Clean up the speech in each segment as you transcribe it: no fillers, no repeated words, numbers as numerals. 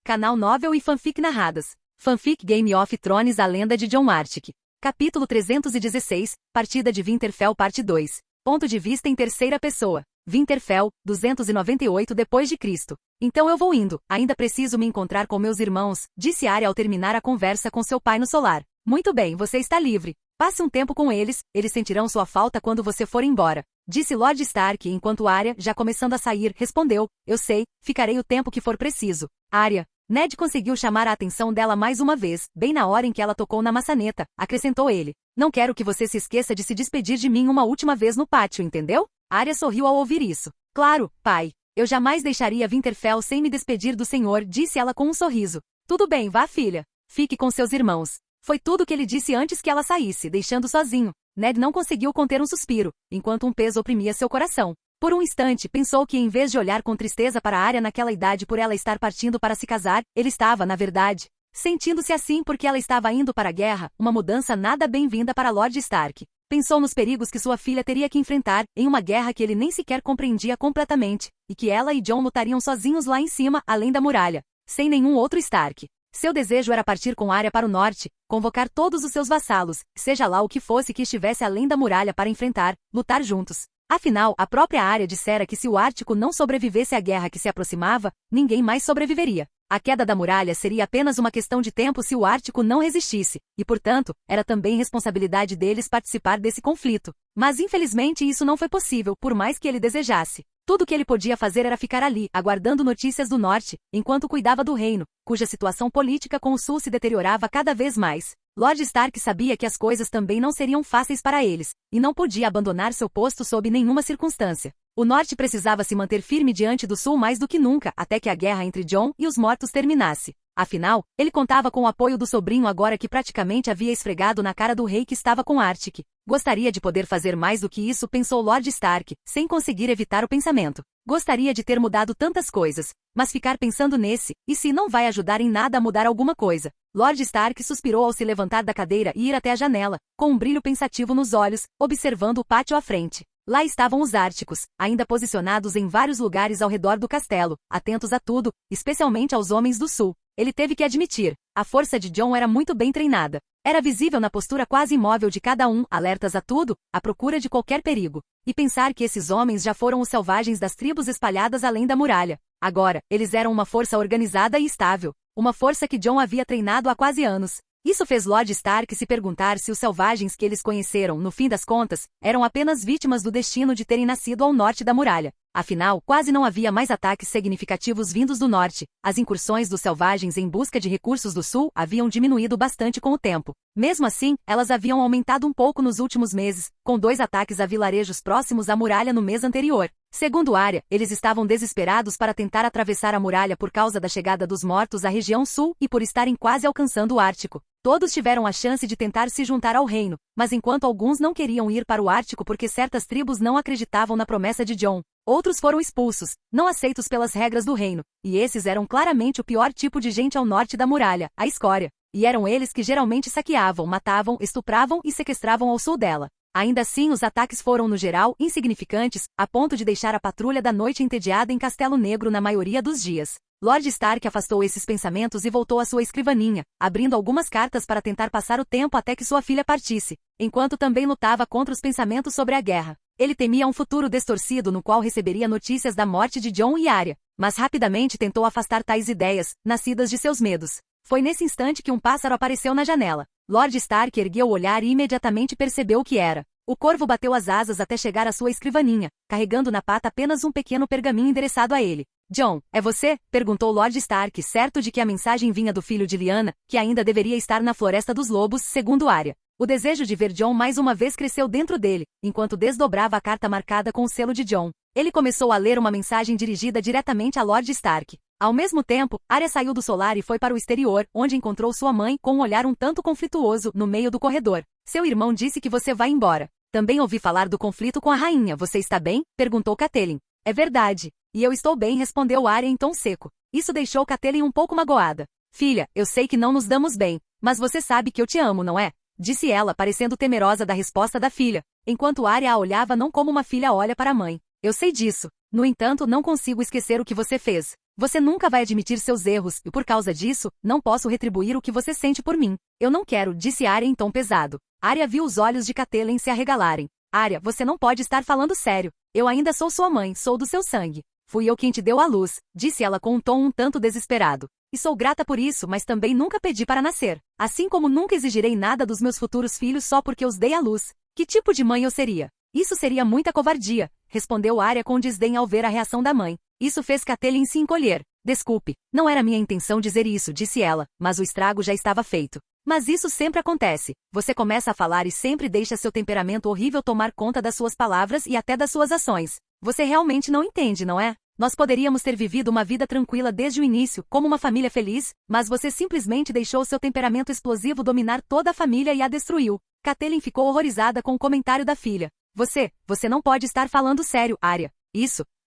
Canal Novel e Fanfic Narradas. Fanfic Game of Thrones A Lenda de Jon Artic. Capítulo 316, Partida de Winterfell Parte 2. Ponto de vista em terceira pessoa. Winterfell, 298 d.C. Então eu vou indo, ainda preciso me encontrar com meus irmãos, disse Arya ao terminar a conversa com seu pai no solar. Muito bem, você está livre. Passe um tempo com eles sentirão sua falta quando você for embora. Disse Lord Stark enquanto Arya, já começando a sair, respondeu, eu sei, ficarei o tempo que for preciso. Arya. Ned conseguiu chamar a atenção dela mais uma vez, bem na hora em que ela tocou na maçaneta, acrescentou ele. Não quero que você se esqueça de se despedir de mim uma última vez no pátio, entendeu? Arya sorriu ao ouvir isso. Claro, pai. Eu jamais deixaria Winterfell sem me despedir do senhor, disse ela com um sorriso. Tudo bem, vá filha. Fique com seus irmãos. Foi tudo que ele disse antes que ela saísse, deixando sozinho. Ned não conseguiu conter um suspiro, enquanto um peso oprimia seu coração. Por um instante, pensou que em vez de olhar com tristeza para Arya naquela idade por ela estar partindo para se casar, ele estava, na verdade, sentindo-se assim porque ela estava indo para a guerra, uma mudança nada bem-vinda para Lord Stark. Pensou nos perigos que sua filha teria que enfrentar, em uma guerra que ele nem sequer compreendia completamente, e que ela e Jon lutariam sozinhos lá em cima, além da muralha, sem nenhum outro Stark. Seu desejo era partir com Arya para o norte, convocar todos os seus vassalos, seja lá o que fosse que estivesse além da muralha para enfrentar, lutar juntos. Afinal, a própria Arya dissera que se o Ártico não sobrevivesse à guerra que se aproximava, ninguém mais sobreviveria. A queda da muralha seria apenas uma questão de tempo se o Ártico não resistisse, e portanto, era também responsabilidade deles participar desse conflito. Mas infelizmente isso não foi possível, por mais que ele desejasse. Tudo o que ele podia fazer era ficar ali, aguardando notícias do norte, enquanto cuidava do reino, cuja situação política com o sul se deteriorava cada vez mais. Lord Stark sabia que as coisas também não seriam fáceis para eles, e não podia abandonar seu posto sob nenhuma circunstância. O norte precisava se manter firme diante do sul mais do que nunca, até que a guerra entre Jon e os mortos terminasse. Afinal, ele contava com o apoio do sobrinho agora que praticamente havia esfregado na cara do rei que estava com Artic. Gostaria de poder fazer mais do que isso, pensou Lord Stark, sem conseguir evitar o pensamento. Gostaria de ter mudado tantas coisas, mas ficar pensando nesse, e se não vai ajudar em nada a mudar alguma coisa. Lord Stark suspirou ao se levantar da cadeira e ir até a janela, com um brilho pensativo nos olhos, observando o pátio à frente. Lá estavam os Árticos, ainda posicionados em vários lugares ao redor do castelo, atentos a tudo, especialmente aos homens do sul. Ele teve que admitir, a força de Jon era muito bem treinada. Era visível na postura quase imóvel de cada um, alertas a tudo, à procura de qualquer perigo. E pensar que esses homens já foram os selvagens das tribos espalhadas além da muralha. Agora, eles eram uma força organizada e estável. Uma força que Jon havia treinado há quase anos. Isso fez Lord Stark se perguntar se os selvagens que eles conheceram, no fim das contas, eram apenas vítimas do destino de terem nascido ao norte da muralha. Afinal, quase não havia mais ataques significativos vindos do norte. As incursões dos selvagens em busca de recursos do sul haviam diminuído bastante com o tempo. Mesmo assim, elas haviam aumentado um pouco nos últimos meses, com 2 ataques a vilarejos próximos à muralha no mês anterior. Segundo Arya, eles estavam desesperados para tentar atravessar a muralha por causa da chegada dos mortos à região sul e por estarem quase alcançando o Ártico. Todos tiveram a chance de tentar se juntar ao reino, mas enquanto alguns não queriam ir para o Ártico porque certas tribos não acreditavam na promessa de Jon, outros foram expulsos, não aceitos pelas regras do reino, e esses eram claramente o pior tipo de gente ao norte da muralha, a escória. E eram eles que geralmente saqueavam, matavam, estupravam e sequestravam ao sul dela. Ainda assim, os ataques foram, no geral, insignificantes, a ponto de deixar a patrulha da noite entediada em Castelo Negro na maioria dos dias. Lord Stark afastou esses pensamentos e voltou à sua escrivaninha, abrindo algumas cartas para tentar passar o tempo até que sua filha partisse, enquanto também lutava contra os pensamentos sobre a guerra. Ele temia um futuro distorcido no qual receberia notícias da morte de Jon e Arya, mas rapidamente tentou afastar tais ideias, nascidas de seus medos. Foi nesse instante que um pássaro apareceu na janela. Lord Stark ergueu o olhar e imediatamente percebeu o que era. O corvo bateu as asas até chegar à sua escrivaninha, carregando na pata apenas um pequeno pergaminho endereçado a ele. Jon, é você? Perguntou Lord Stark, certo de que a mensagem vinha do filho de Lyanna, que ainda deveria estar na Floresta dos Lobos, segundo Arya. O desejo de ver Jon mais uma vez cresceu dentro dele, enquanto desdobrava a carta marcada com o selo de Jon. Ele começou a ler uma mensagem dirigida diretamente a Lord Stark. Ao mesmo tempo, Arya saiu do solar e foi para o exterior, onde encontrou sua mãe com um olhar um tanto conflituoso no meio do corredor. Seu irmão disse que você vai embora. Também ouvi falar do conflito com a rainha. Você está bem? Perguntou Catelyn. É verdade. E eu estou bem, respondeu Arya em tom seco. Isso deixou Catelyn um pouco magoada. Filha, eu sei que não nos damos bem, mas você sabe que eu te amo, não é? Disse ela, parecendo temerosa da resposta da filha, enquanto Arya a olhava não como uma filha olha para a mãe. Eu sei disso. No entanto, não consigo esquecer o que você fez. Você nunca vai admitir seus erros, e por causa disso, não posso retribuir o que você sente por mim. Eu não quero, disse Arya em tom pesado. Arya viu os olhos de Catelyn se arregalarem. Arya, você não pode estar falando sério. Eu ainda sou sua mãe, sou do seu sangue. Fui eu quem te deu à luz, disse ela com um tom um tanto desesperado. E sou grata por isso, mas também nunca pedi para nascer. Assim como nunca exigirei nada dos meus futuros filhos só porque os dei à luz. Que tipo de mãe eu seria? Isso seria muita covardia, respondeu Arya com desdém ao ver a reação da mãe. Isso fez Catelyn se encolher. Desculpe, não era minha intenção dizer isso, disse ela, mas o estrago já estava feito. Mas isso sempre acontece. Você começa a falar e sempre deixa seu temperamento horrível tomar conta das suas palavras e até das suas ações. Você realmente não entende, não é? Nós poderíamos ter vivido uma vida tranquila desde o início, como uma família feliz, mas você simplesmente deixou seu temperamento explosivo dominar toda a família e a destruiu. Catelyn ficou horrorizada com o comentário da filha. Você não pode estar falando sério, Arya.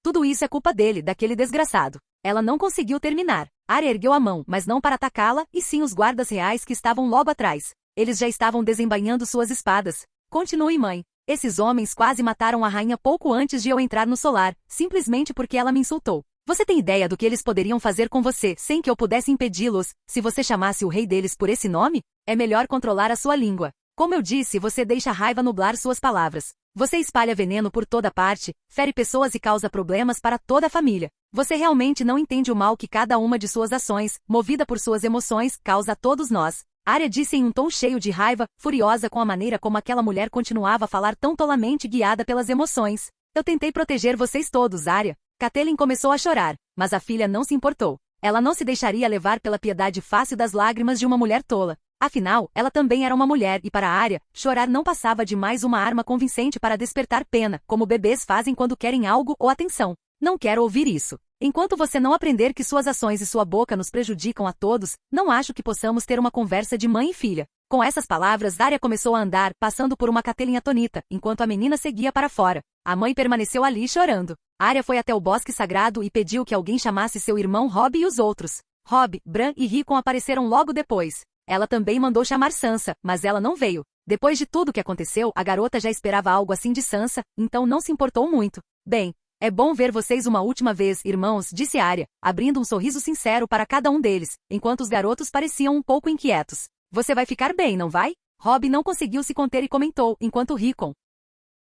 Tudo isso é culpa dele, daquele desgraçado. Ela não conseguiu terminar. Arya ergueu a mão, mas não para atacá-la, e sim os guardas reais que estavam logo atrás. Eles já estavam desembainhando suas espadas. Continue, mãe. Esses homens quase mataram a rainha pouco antes de eu entrar no solar, simplesmente porque ela me insultou. Você tem ideia do que eles poderiam fazer com você sem que eu pudesse impedi-los, se você chamasse o rei deles por esse nome? É melhor controlar a sua língua. Como eu disse, você deixa a raiva nublar suas palavras. Você espalha veneno por toda parte, fere pessoas e causa problemas para toda a família. Você realmente não entende o mal que cada uma de suas ações, movida por suas emoções, causa a todos nós. Arya disse em um tom cheio de raiva, furiosa com a maneira como aquela mulher continuava a falar tão tolamente guiada pelas emoções. Eu tentei proteger vocês todos, Arya. Catelyn começou a chorar, mas a filha não se importou. Ela não se deixaria levar pela piedade fácil das lágrimas de uma mulher tola. Afinal, ela também era uma mulher e para Arya, chorar não passava de mais uma arma convincente para despertar pena, como bebês fazem quando querem algo ou atenção. Não quero ouvir isso. Enquanto você não aprender que suas ações e sua boca nos prejudicam a todos, não acho que possamos ter uma conversa de mãe e filha. Com essas palavras, Arya começou a andar, passando por uma Catelyn atonita, enquanto a menina seguia para fora. A mãe permaneceu ali chorando. Arya foi até o bosque sagrado e pediu que alguém chamasse seu irmão Robb e os outros. Robb, Bran e Rickon apareceram logo depois. Ela também mandou chamar Sansa, mas ela não veio. Depois de tudo que aconteceu, a garota já esperava algo assim de Sansa, então não se importou muito. Bem, é bom ver vocês uma última vez, irmãos, disse Arya, abrindo um sorriso sincero para cada um deles, enquanto os garotos pareciam um pouco inquietos. Você vai ficar bem, não vai? Robb não conseguiu se conter e comentou, enquanto Rickon,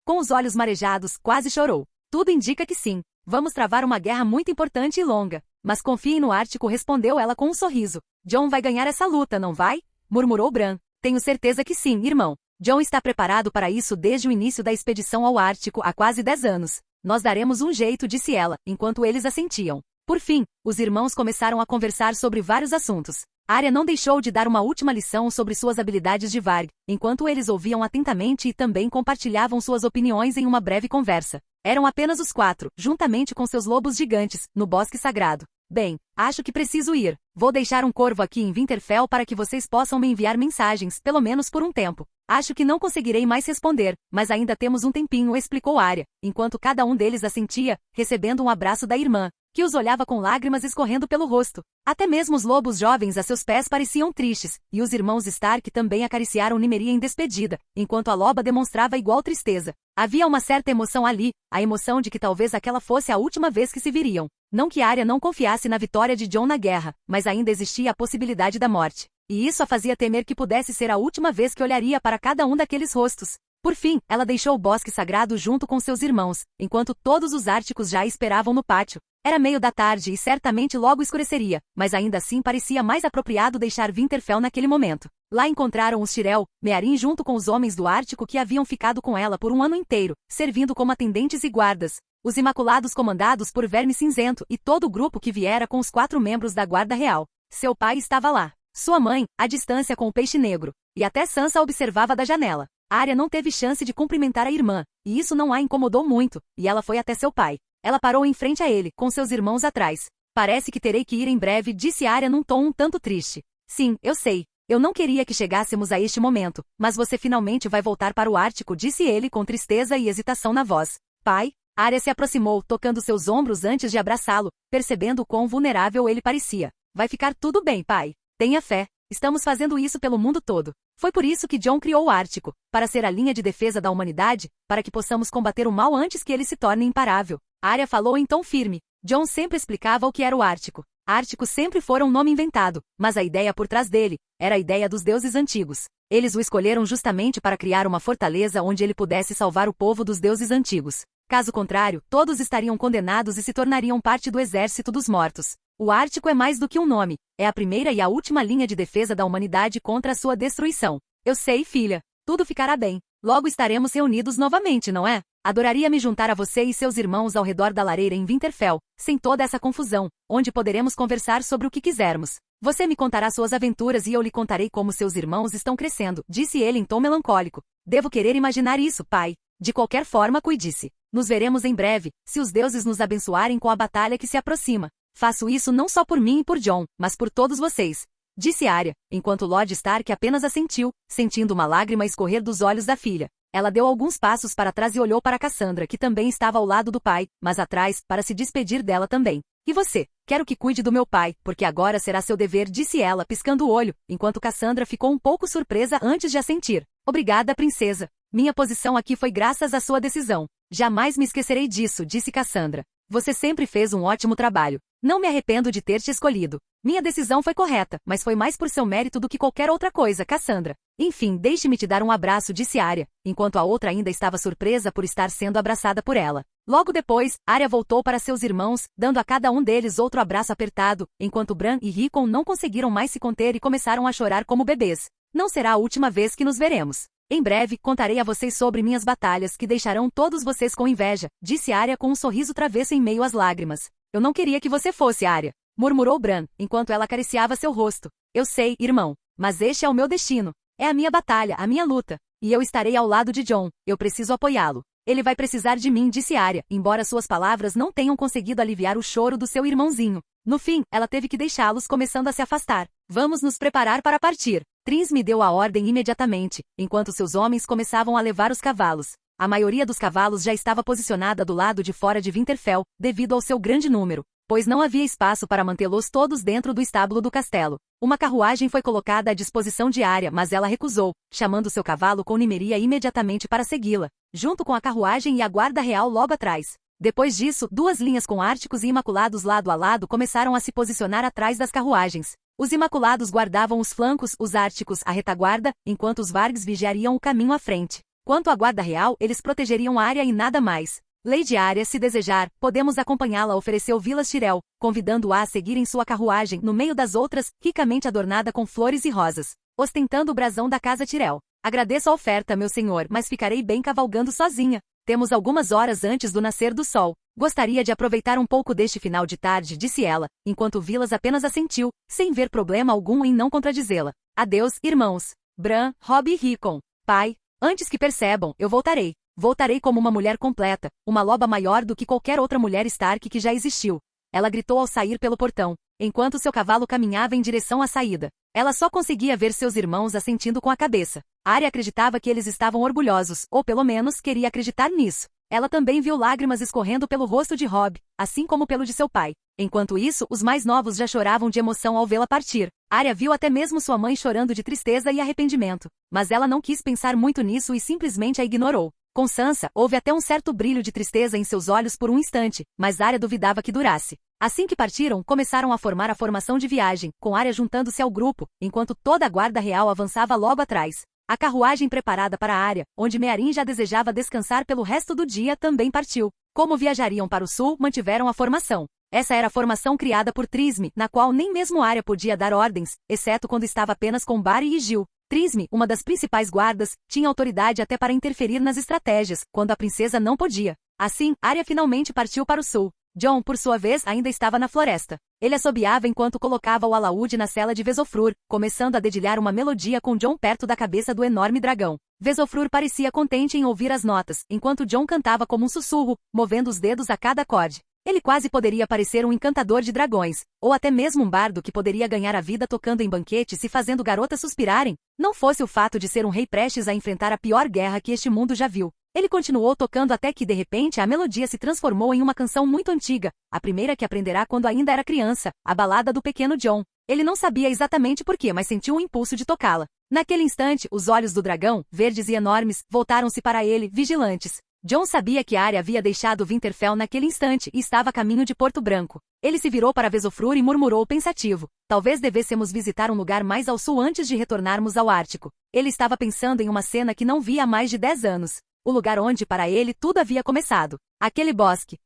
com os olhos marejados, quase chorou. Tudo indica que sim. Vamos travar uma guerra muito importante e longa. Mas confiem no Ártico, respondeu ela com um sorriso. Jon vai ganhar essa luta, não vai? Murmurou Bran. Tenho certeza que sim, irmão. Jon está preparado para isso desde o início da expedição ao Ártico há quase 10 anos. Nós daremos um jeito, disse ela, enquanto eles assentiam. Por fim, os irmãos começaram a conversar sobre vários assuntos. Arya não deixou de dar uma última lição sobre suas habilidades de Varg, enquanto eles ouviam atentamente e também compartilhavam suas opiniões em uma breve conversa. Eram apenas os 4, juntamente com seus lobos gigantes, no bosque sagrado. Bem, acho que preciso ir. Vou deixar um corvo aqui em Winterfell para que vocês possam me enviar mensagens, pelo menos por um tempo. Acho que não conseguirei mais responder, mas ainda temos um tempinho, explicou Arya, enquanto cada um deles assentia, recebendo um abraço da irmã, que os olhava com lágrimas escorrendo pelo rosto. Até mesmo os lobos jovens a seus pés pareciam tristes, e os irmãos Stark também acariciaram Nymeria em despedida, enquanto a loba demonstrava igual tristeza. Havia uma certa emoção ali, a emoção de que talvez aquela fosse a última vez que se viriam. Não que Arya não confiasse na vitória de Jon na guerra, mas ainda existia a possibilidade da morte. E isso a fazia temer que pudesse ser a última vez que olharia para cada um daqueles rostos. Por fim, ela deixou o bosque sagrado junto com seus irmãos, enquanto todos os Árticos já a esperavam no pátio. Era meio da tarde e certamente logo escureceria, mas ainda assim parecia mais apropriado deixar Winterfell naquele momento. Lá encontraram os Tyrell, Meeryn junto com os homens do Ártico que haviam ficado com ela por um ano inteiro, servindo como atendentes e guardas. Os Imaculados comandados por Verme Cinzento e todo o grupo que viera com os 4 membros da Guarda Real. Seu pai estava lá. Sua mãe, à distância com o Peixe Negro. E até Sansa observava da janela. Arya não teve chance de cumprimentar a irmã, e isso não a incomodou muito, e ela foi até seu pai. Ela parou em frente a ele, com seus irmãos atrás. Parece que terei que ir em breve, disse Arya num tom um tanto triste. Sim, eu sei. Eu não queria que chegássemos a este momento, mas você finalmente vai voltar para o Ártico, disse ele com tristeza e hesitação na voz. Pai? Arya se aproximou, tocando seus ombros antes de abraçá-lo, percebendo o quão vulnerável ele parecia. Vai ficar tudo bem, pai. Tenha fé. Estamos fazendo isso pelo mundo todo. Foi por isso que Jon criou o Ártico, para ser a linha de defesa da humanidade, para que possamos combater o mal antes que ele se torne imparável. Arya falou em tom firme. Jon sempre explicava o que era o Ártico. Ártico sempre fora um nome inventado, mas a ideia por trás dele era a ideia dos deuses antigos. Eles o escolheram justamente para criar uma fortaleza onde ele pudesse salvar o povo dos deuses antigos. Caso contrário, todos estariam condenados e se tornariam parte do exército dos mortos. O Ártico é mais do que um nome, é a primeira e a última linha de defesa da humanidade contra a sua destruição. Eu sei, filha. Tudo ficará bem. Logo estaremos reunidos novamente, não é? Adoraria me juntar a você e seus irmãos ao redor da lareira em Winterfell, sem toda essa confusão, onde poderemos conversar sobre o que quisermos. Você me contará suas aventuras e eu lhe contarei como seus irmãos estão crescendo, disse ele em tom melancólico. Devo querer imaginar isso, pai. De qualquer forma, cuide-se. Nos veremos em breve, se os deuses nos abençoarem com a batalha que se aproxima. Faço isso não só por mim e por Jon, mas por todos vocês, disse Arya, enquanto Lord Stark apenas assentiu, sentindo uma lágrima escorrer dos olhos da filha. Ela deu alguns passos para trás e olhou para Cassandra, que também estava ao lado do pai, mas atrás, para se despedir dela também. E você? Quero que cuide do meu pai, porque agora será seu dever, disse ela, piscando o olho, enquanto Cassandra ficou um pouco surpresa antes de assentir. Obrigada, princesa. Minha posição aqui foi graças à sua decisão. Jamais me esquecerei disso, disse Cassandra. Você sempre fez um ótimo trabalho. Não me arrependo de ter te escolhido. Minha decisão foi correta, mas foi mais por seu mérito do que qualquer outra coisa, Cassandra. Enfim, deixe-me te dar um abraço, disse Arya, enquanto a outra ainda estava surpresa por estar sendo abraçada por ela. Logo depois, Arya voltou para seus irmãos, dando a cada um deles outro abraço apertado, enquanto Bran e Rickon não conseguiram mais se conter e começaram a chorar como bebês. Não será a última vez que nos veremos. Em breve, contarei a vocês sobre minhas batalhas que deixarão todos vocês com inveja, disse Arya com um sorriso travesso em meio às lágrimas. Eu não queria que você fosse, Arya, murmurou Bran, enquanto ela acariciava seu rosto. Eu sei, irmão, mas este é o meu destino. É a minha batalha, a minha luta. E eu estarei ao lado de Jon, eu preciso apoiá-lo. Ele vai precisar de mim, disse Arya, embora suas palavras não tenham conseguido aliviar o choro do seu irmãozinho. No fim, ela teve que deixá-los começando a se afastar. Vamos nos preparar para partir. Trins me deu a ordem imediatamente, enquanto seus homens começavam a levar os cavalos. A maioria dos cavalos já estava posicionada do lado de fora de Winterfell, devido ao seu grande número, pois não havia espaço para mantê-los todos dentro do estábulo do castelo. Uma carruagem foi colocada à disposição de Arya, mas ela recusou, chamando seu cavalo com Nymeria imediatamente para segui-la, junto com a carruagem e a guarda real logo atrás. Depois disso, duas linhas com Árticos e Imaculados lado a lado começaram a se posicionar atrás das carruagens. Os Imaculados guardavam os flancos, os Árticos a retaguarda, enquanto os Vargs vigiariam o caminho à frente. Quanto à guarda real, eles protegeriam Arya e nada mais. Lady Arya, se desejar, podemos acompanhá-la, ofereceu Vilas Tyrell, convidando-a a seguir em sua carruagem no meio das outras, ricamente adornada com flores e rosas, ostentando o brasão da casa Tyrell. Agradeço a oferta, meu senhor, mas ficarei bem cavalgando sozinha. Temos algumas horas antes do nascer do sol. Gostaria de aproveitar um pouco deste final de tarde, disse ela, enquanto Vilas apenas assentiu, sem ver problema algum em não contradizê-la. Adeus, irmãos. Bran, Robb e Rickon. Pai, antes que percebam, eu voltarei. Voltarei como uma mulher completa, uma loba maior do que qualquer outra mulher Stark que já existiu. Ela gritou ao sair pelo portão, enquanto seu cavalo caminhava em direção à saída. Ela só conseguia ver seus irmãos assentindo com a cabeça. Arya acreditava que eles estavam orgulhosos, ou pelo menos queria acreditar nisso. Ela também viu lágrimas escorrendo pelo rosto de Robb, assim como pelo de seu pai. Enquanto isso, os mais novos já choravam de emoção ao vê-la partir. Arya viu até mesmo sua mãe chorando de tristeza e arrependimento. Mas ela não quis pensar muito nisso e simplesmente a ignorou. Com Sansa, houve até um certo brilho de tristeza em seus olhos por um instante, mas Arya duvidava que durasse. Assim que partiram, começaram a formar a formação de viagem, com Arya juntando-se ao grupo, enquanto toda a guarda real avançava logo atrás. A carruagem preparada para Arya, onde Meeryn já desejava descansar pelo resto do dia, também partiu. Como viajariam para o sul, mantiveram a formação. Essa era a formação criada por Trisme, na qual nem mesmo Arya podia dar ordens, exceto quando estava apenas com Barry e Gil. Trisme, uma das principais guardas, tinha autoridade até para interferir nas estratégias, quando a princesa não podia. Assim, Arya finalmente partiu para o sul. Jon, por sua vez, ainda estava na floresta. Ele assobiava enquanto colocava o alaúde na cela de Vesofrur, começando a dedilhar uma melodia com Jon perto da cabeça do enorme dragão. Vesofrur parecia contente em ouvir as notas, enquanto Jon cantava como um sussurro, movendo os dedos a cada acorde. Ele quase poderia parecer um encantador de dragões, ou até mesmo um bardo que poderia ganhar a vida tocando em banquetes e fazendo garotas suspirarem, não fosse o fato de ser um rei prestes a enfrentar a pior guerra que este mundo já viu. Ele continuou tocando até que, de repente, a melodia se transformou em uma canção muito antiga, a primeira que aprenderá quando ainda era criança, a balada do pequeno Jon. Ele não sabia exatamente porquê, mas sentiu um impulso de tocá-la. Naquele instante, os olhos do dragão, verdes e enormes, voltaram-se para ele, vigilantes. Jon sabia que Arya havia deixado Winterfell naquele instante e estava a caminho de Porto Branco. Ele se virou para Vesofrur e murmurou pensativo. Talvez devêssemos visitar um lugar mais ao sul antes de retornarmos ao Ártico. Ele estava pensando em uma cena que não via há mais de 10 anos. O lugar onde, para ele, tudo havia começado. Aquele bosque.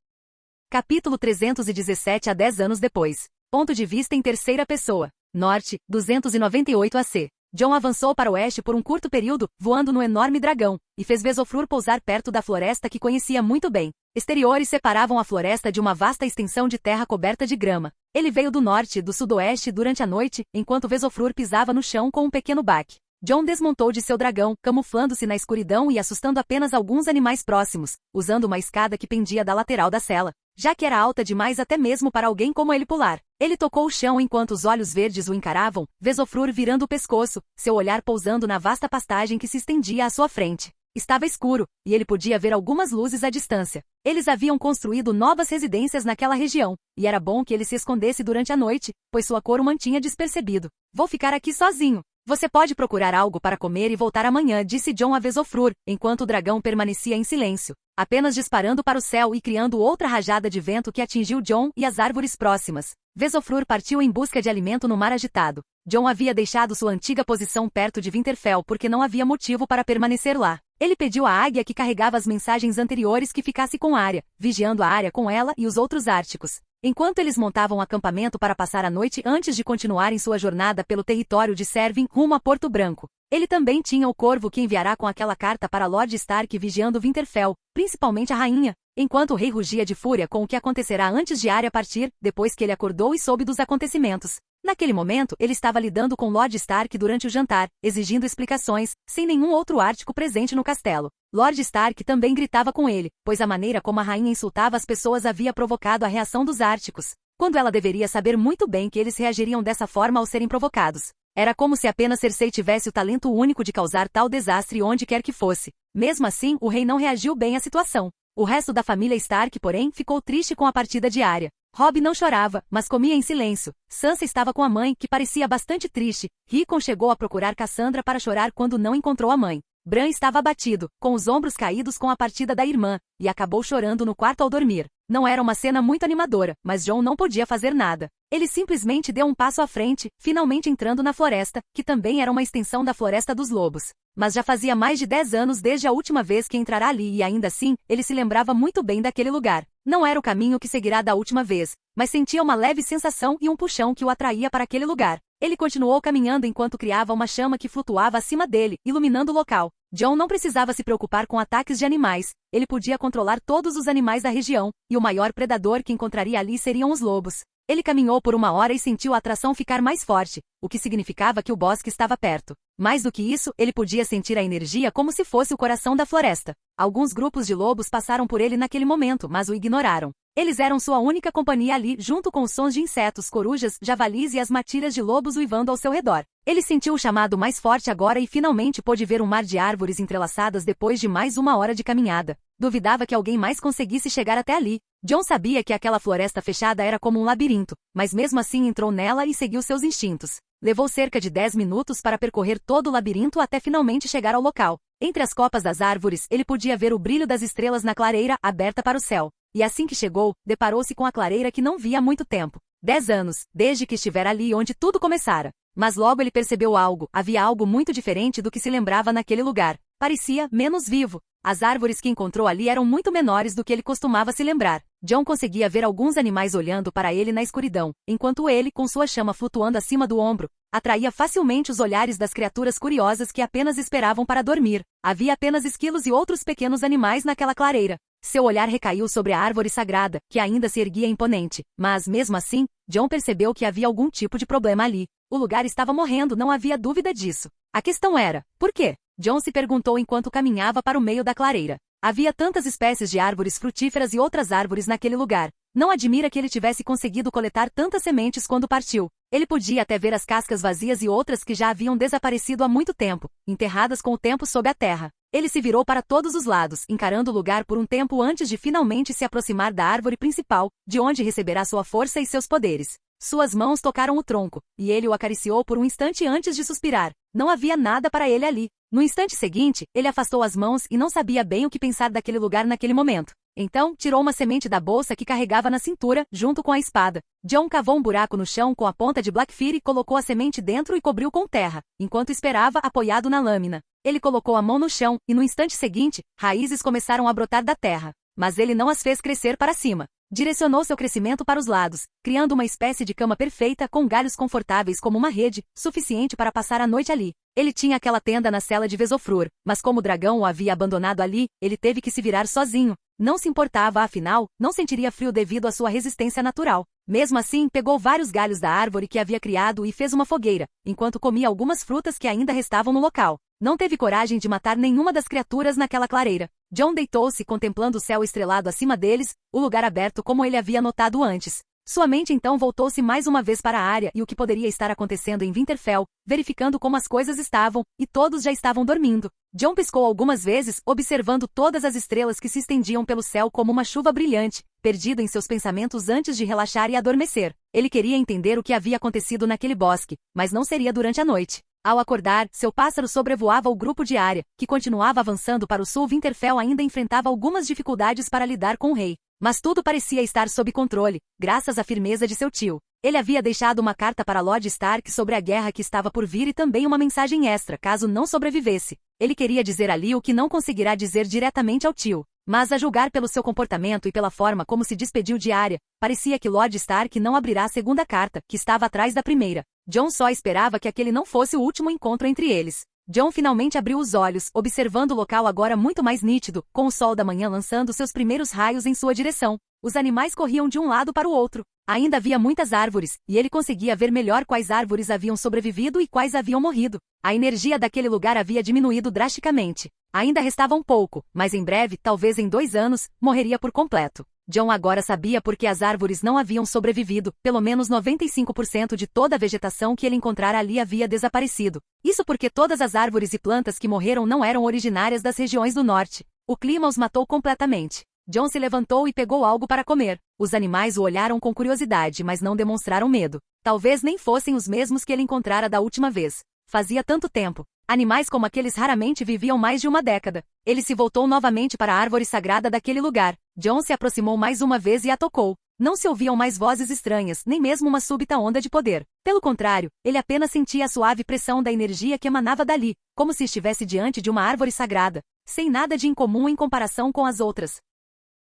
Capítulo 317 a 10 anos depois. Ponto de vista em terceira pessoa. Norte, 298 AC. Jon avançou para o oeste por um curto período, voando no enorme dragão, e fez Vesofrur pousar perto da floresta que conhecia muito bem. Exteriores separavam a floresta de uma vasta extensão de terra coberta de grama. Ele veio do norte e do sudoeste durante a noite, enquanto Vesofrur pisava no chão com um pequeno baque. Jon desmontou de seu dragão, camuflando-se na escuridão e assustando apenas alguns animais próximos, usando uma escada que pendia da lateral da cela, já que era alta demais até mesmo para alguém como ele pular. Ele tocou o chão enquanto os olhos verdes o encaravam, Vesofrur virando o pescoço, seu olhar pousando na vasta pastagem que se estendia à sua frente. Estava escuro, e ele podia ver algumas luzes à distância. Eles haviam construído novas residências naquela região, e era bom que ele se escondesse durante a noite, pois sua cor o mantinha despercebido. Vou ficar aqui sozinho. Você pode procurar algo para comer e voltar amanhã, disse Jon a Vesofrur, enquanto o dragão permanecia em silêncio, apenas disparando para o céu e criando outra rajada de vento que atingiu Jon e as árvores próximas. Vesofrur partiu em busca de alimento no mar agitado. Jon havia deixado sua antiga posição perto de Winterfell porque não havia motivo para permanecer lá. Ele pediu à águia que carregava as mensagens anteriores que ficasse com Arya, vigiando a Arya com ela e os outros árticos. Enquanto eles montavam acampamento para passar a noite antes de continuarem sua jornada pelo território de Servin rumo a Porto Branco. Ele também tinha o corvo que enviará com aquela carta para Lord Stark vigiando Winterfell, principalmente a rainha, enquanto o rei rugia de fúria com o que acontecerá antes de Arya partir, depois que ele acordou e soube dos acontecimentos. Naquele momento, ele estava lidando com Lord Stark durante o jantar, exigindo explicações, sem nenhum outro ártico presente no castelo. Lord Stark também gritava com ele, pois a maneira como a rainha insultava as pessoas havia provocado a reação dos árticos, quando ela deveria saber muito bem que eles reagiriam dessa forma ao serem provocados. Era como se apenas Cersei tivesse o talento único de causar tal desastre onde quer que fosse. Mesmo assim, o rei não reagiu bem à situação. O resto da família Stark, porém, ficou triste com a partida de Arya. Robb não chorava, mas comia em silêncio. Sansa estava com a mãe, que parecia bastante triste. Rickon chegou a procurar Cassandra para chorar quando não encontrou a mãe. Bran estava abatido, com os ombros caídos com a partida da irmã, e acabou chorando no quarto ao dormir. Não era uma cena muito animadora, mas Jon não podia fazer nada. Ele simplesmente deu um passo à frente, finalmente entrando na floresta, que também era uma extensão da Floresta dos Lobos. Mas já fazia mais de 10 anos desde a última vez que entrara ali e ainda assim, ele se lembrava muito bem daquele lugar. Não era o caminho que seguirá da última vez, mas sentia uma leve sensação e um puxão que o atraía para aquele lugar. Ele continuou caminhando enquanto criava uma chama que flutuava acima dele, iluminando o local. Jon não precisava se preocupar com ataques de animais, ele podia controlar todos os animais da região, e o maior predador que encontraria ali seriam os lobos. Ele caminhou por uma hora e sentiu a atração ficar mais forte, o que significava que o bosque estava perto. Mais do que isso, ele podia sentir a energia como se fosse o coração da floresta. Alguns grupos de lobos passaram por ele naquele momento, mas o ignoraram. Eles eram sua única companhia ali, junto com os sons de insetos, corujas, javalis e as matilhas de lobos uivando ao seu redor. Ele sentiu o chamado mais forte agora e finalmente pôde ver um mar de árvores entrelaçadas depois de mais uma hora de caminhada. Duvidava que alguém mais conseguisse chegar até ali. Jon sabia que aquela floresta fechada era como um labirinto, mas mesmo assim entrou nela e seguiu seus instintos. Levou cerca de 10 minutos para percorrer todo o labirinto até finalmente chegar ao local. Entre as copas das árvores, ele podia ver o brilho das estrelas na clareira, aberta para o céu. E assim que chegou, deparou-se com a clareira que não via há muito tempo. 10 anos, desde que estivera ali onde tudo começara. Mas logo ele percebeu algo, havia algo muito diferente do que se lembrava naquele lugar. Parecia menos vivo. As árvores que encontrou ali eram muito menores do que ele costumava se lembrar. Jon conseguia ver alguns animais olhando para ele na escuridão, enquanto ele, com sua chama flutuando acima do ombro, atraía facilmente os olhares das criaturas curiosas que apenas esperavam para dormir. Havia apenas esquilos e outros pequenos animais naquela clareira. Seu olhar recaiu sobre a árvore sagrada, que ainda se erguia imponente, mas, mesmo assim, Jon percebeu que havia algum tipo de problema ali. O lugar estava morrendo, não havia dúvida disso. A questão era, por quê? Jon se perguntou enquanto caminhava para o meio da clareira. Havia tantas espécies de árvores frutíferas e outras árvores naquele lugar. Não admira que ele tivesse conseguido coletar tantas sementes quando partiu. Ele podia até ver as cascas vazias e outras que já haviam desaparecido há muito tempo, enterradas com o tempo sob a terra. Ele se virou para todos os lados, encarando o lugar por um tempo antes de finalmente se aproximar da árvore principal, de onde receberá sua força e seus poderes. Suas mãos tocaram o tronco, e ele o acariciou por um instante antes de suspirar. Não havia nada para ele ali. No instante seguinte, ele afastou as mãos e não sabia bem o que pensar daquele lugar naquele momento. Então, tirou uma semente da bolsa que carregava na cintura, junto com a espada. John cavou um buraco no chão com a ponta de Blackfire e colocou a semente dentro e cobriu com terra, enquanto esperava apoiado na lâmina. Ele colocou a mão no chão, e no instante seguinte, raízes começaram a brotar da terra. Mas ele não as fez crescer para cima. Direcionou seu crescimento para os lados, criando uma espécie de cama perfeita com galhos confortáveis como uma rede, suficiente para passar a noite ali. Ele tinha aquela tenda na cela de Vesofrur, mas como o dragão o havia abandonado ali, ele teve que se virar sozinho. Não se importava, afinal, não sentiria frio devido à sua resistência natural. Mesmo assim, pegou vários galhos da árvore que havia criado e fez uma fogueira, enquanto comia algumas frutas que ainda restavam no local. Não teve coragem de matar nenhuma das criaturas naquela clareira. John deitou-se contemplando o céu estrelado acima deles, o lugar aberto como ele havia notado antes. Sua mente então voltou-se mais uma vez para a área e o que poderia estar acontecendo em Winterfell, verificando como as coisas estavam, e todos já estavam dormindo. John piscou algumas vezes, observando todas as estrelas que se estendiam pelo céu como uma chuva brilhante, perdido em seus pensamentos antes de relaxar e adormecer. Ele queria entender o que havia acontecido naquele bosque, mas não seria durante a noite. Ao acordar, seu pássaro sobrevoava o grupo de área, que continuava avançando para o sul. Winterfell ainda enfrentava algumas dificuldades para lidar com o rei. Mas tudo parecia estar sob controle, graças à firmeza de seu tio. Ele havia deixado uma carta para Lord Stark sobre a guerra que estava por vir e também uma mensagem extra caso não sobrevivesse. Ele queria dizer ali o que não conseguirá dizer diretamente ao tio. Mas a julgar pelo seu comportamento e pela forma como se despediu de Arya, parecia que Lord Stark não abrirá a segunda carta, que estava atrás da primeira. John só esperava que aquele não fosse o último encontro entre eles. John finalmente abriu os olhos, observando o local agora muito mais nítido, com o sol da manhã lançando seus primeiros raios em sua direção. Os animais corriam de um lado para o outro. Ainda havia muitas árvores, e ele conseguia ver melhor quais árvores haviam sobrevivido e quais haviam morrido. A energia daquele lugar havia diminuído drasticamente. Ainda restava um pouco, mas em breve, talvez em 2 anos, morreria por completo. John agora sabia por que as árvores não haviam sobrevivido, pelo menos 95% de toda a vegetação que ele encontrara ali havia desaparecido. Isso porque todas as árvores e plantas que morreram não eram originárias das regiões do norte. O clima os matou completamente. John se levantou e pegou algo para comer. Os animais o olharam com curiosidade, mas não demonstraram medo. Talvez nem fossem os mesmos que ele encontrara da última vez. Fazia tanto tempo. Animais como aqueles raramente viviam mais de uma década. Ele se voltou novamente para a árvore sagrada daquele lugar. John se aproximou mais uma vez e a tocou. Não se ouviam mais vozes estranhas, nem mesmo uma súbita onda de poder. Pelo contrário, ele apenas sentia a suave pressão da energia que emanava dali, como se estivesse diante de uma árvore sagrada, sem nada de incomum em comparação com as outras.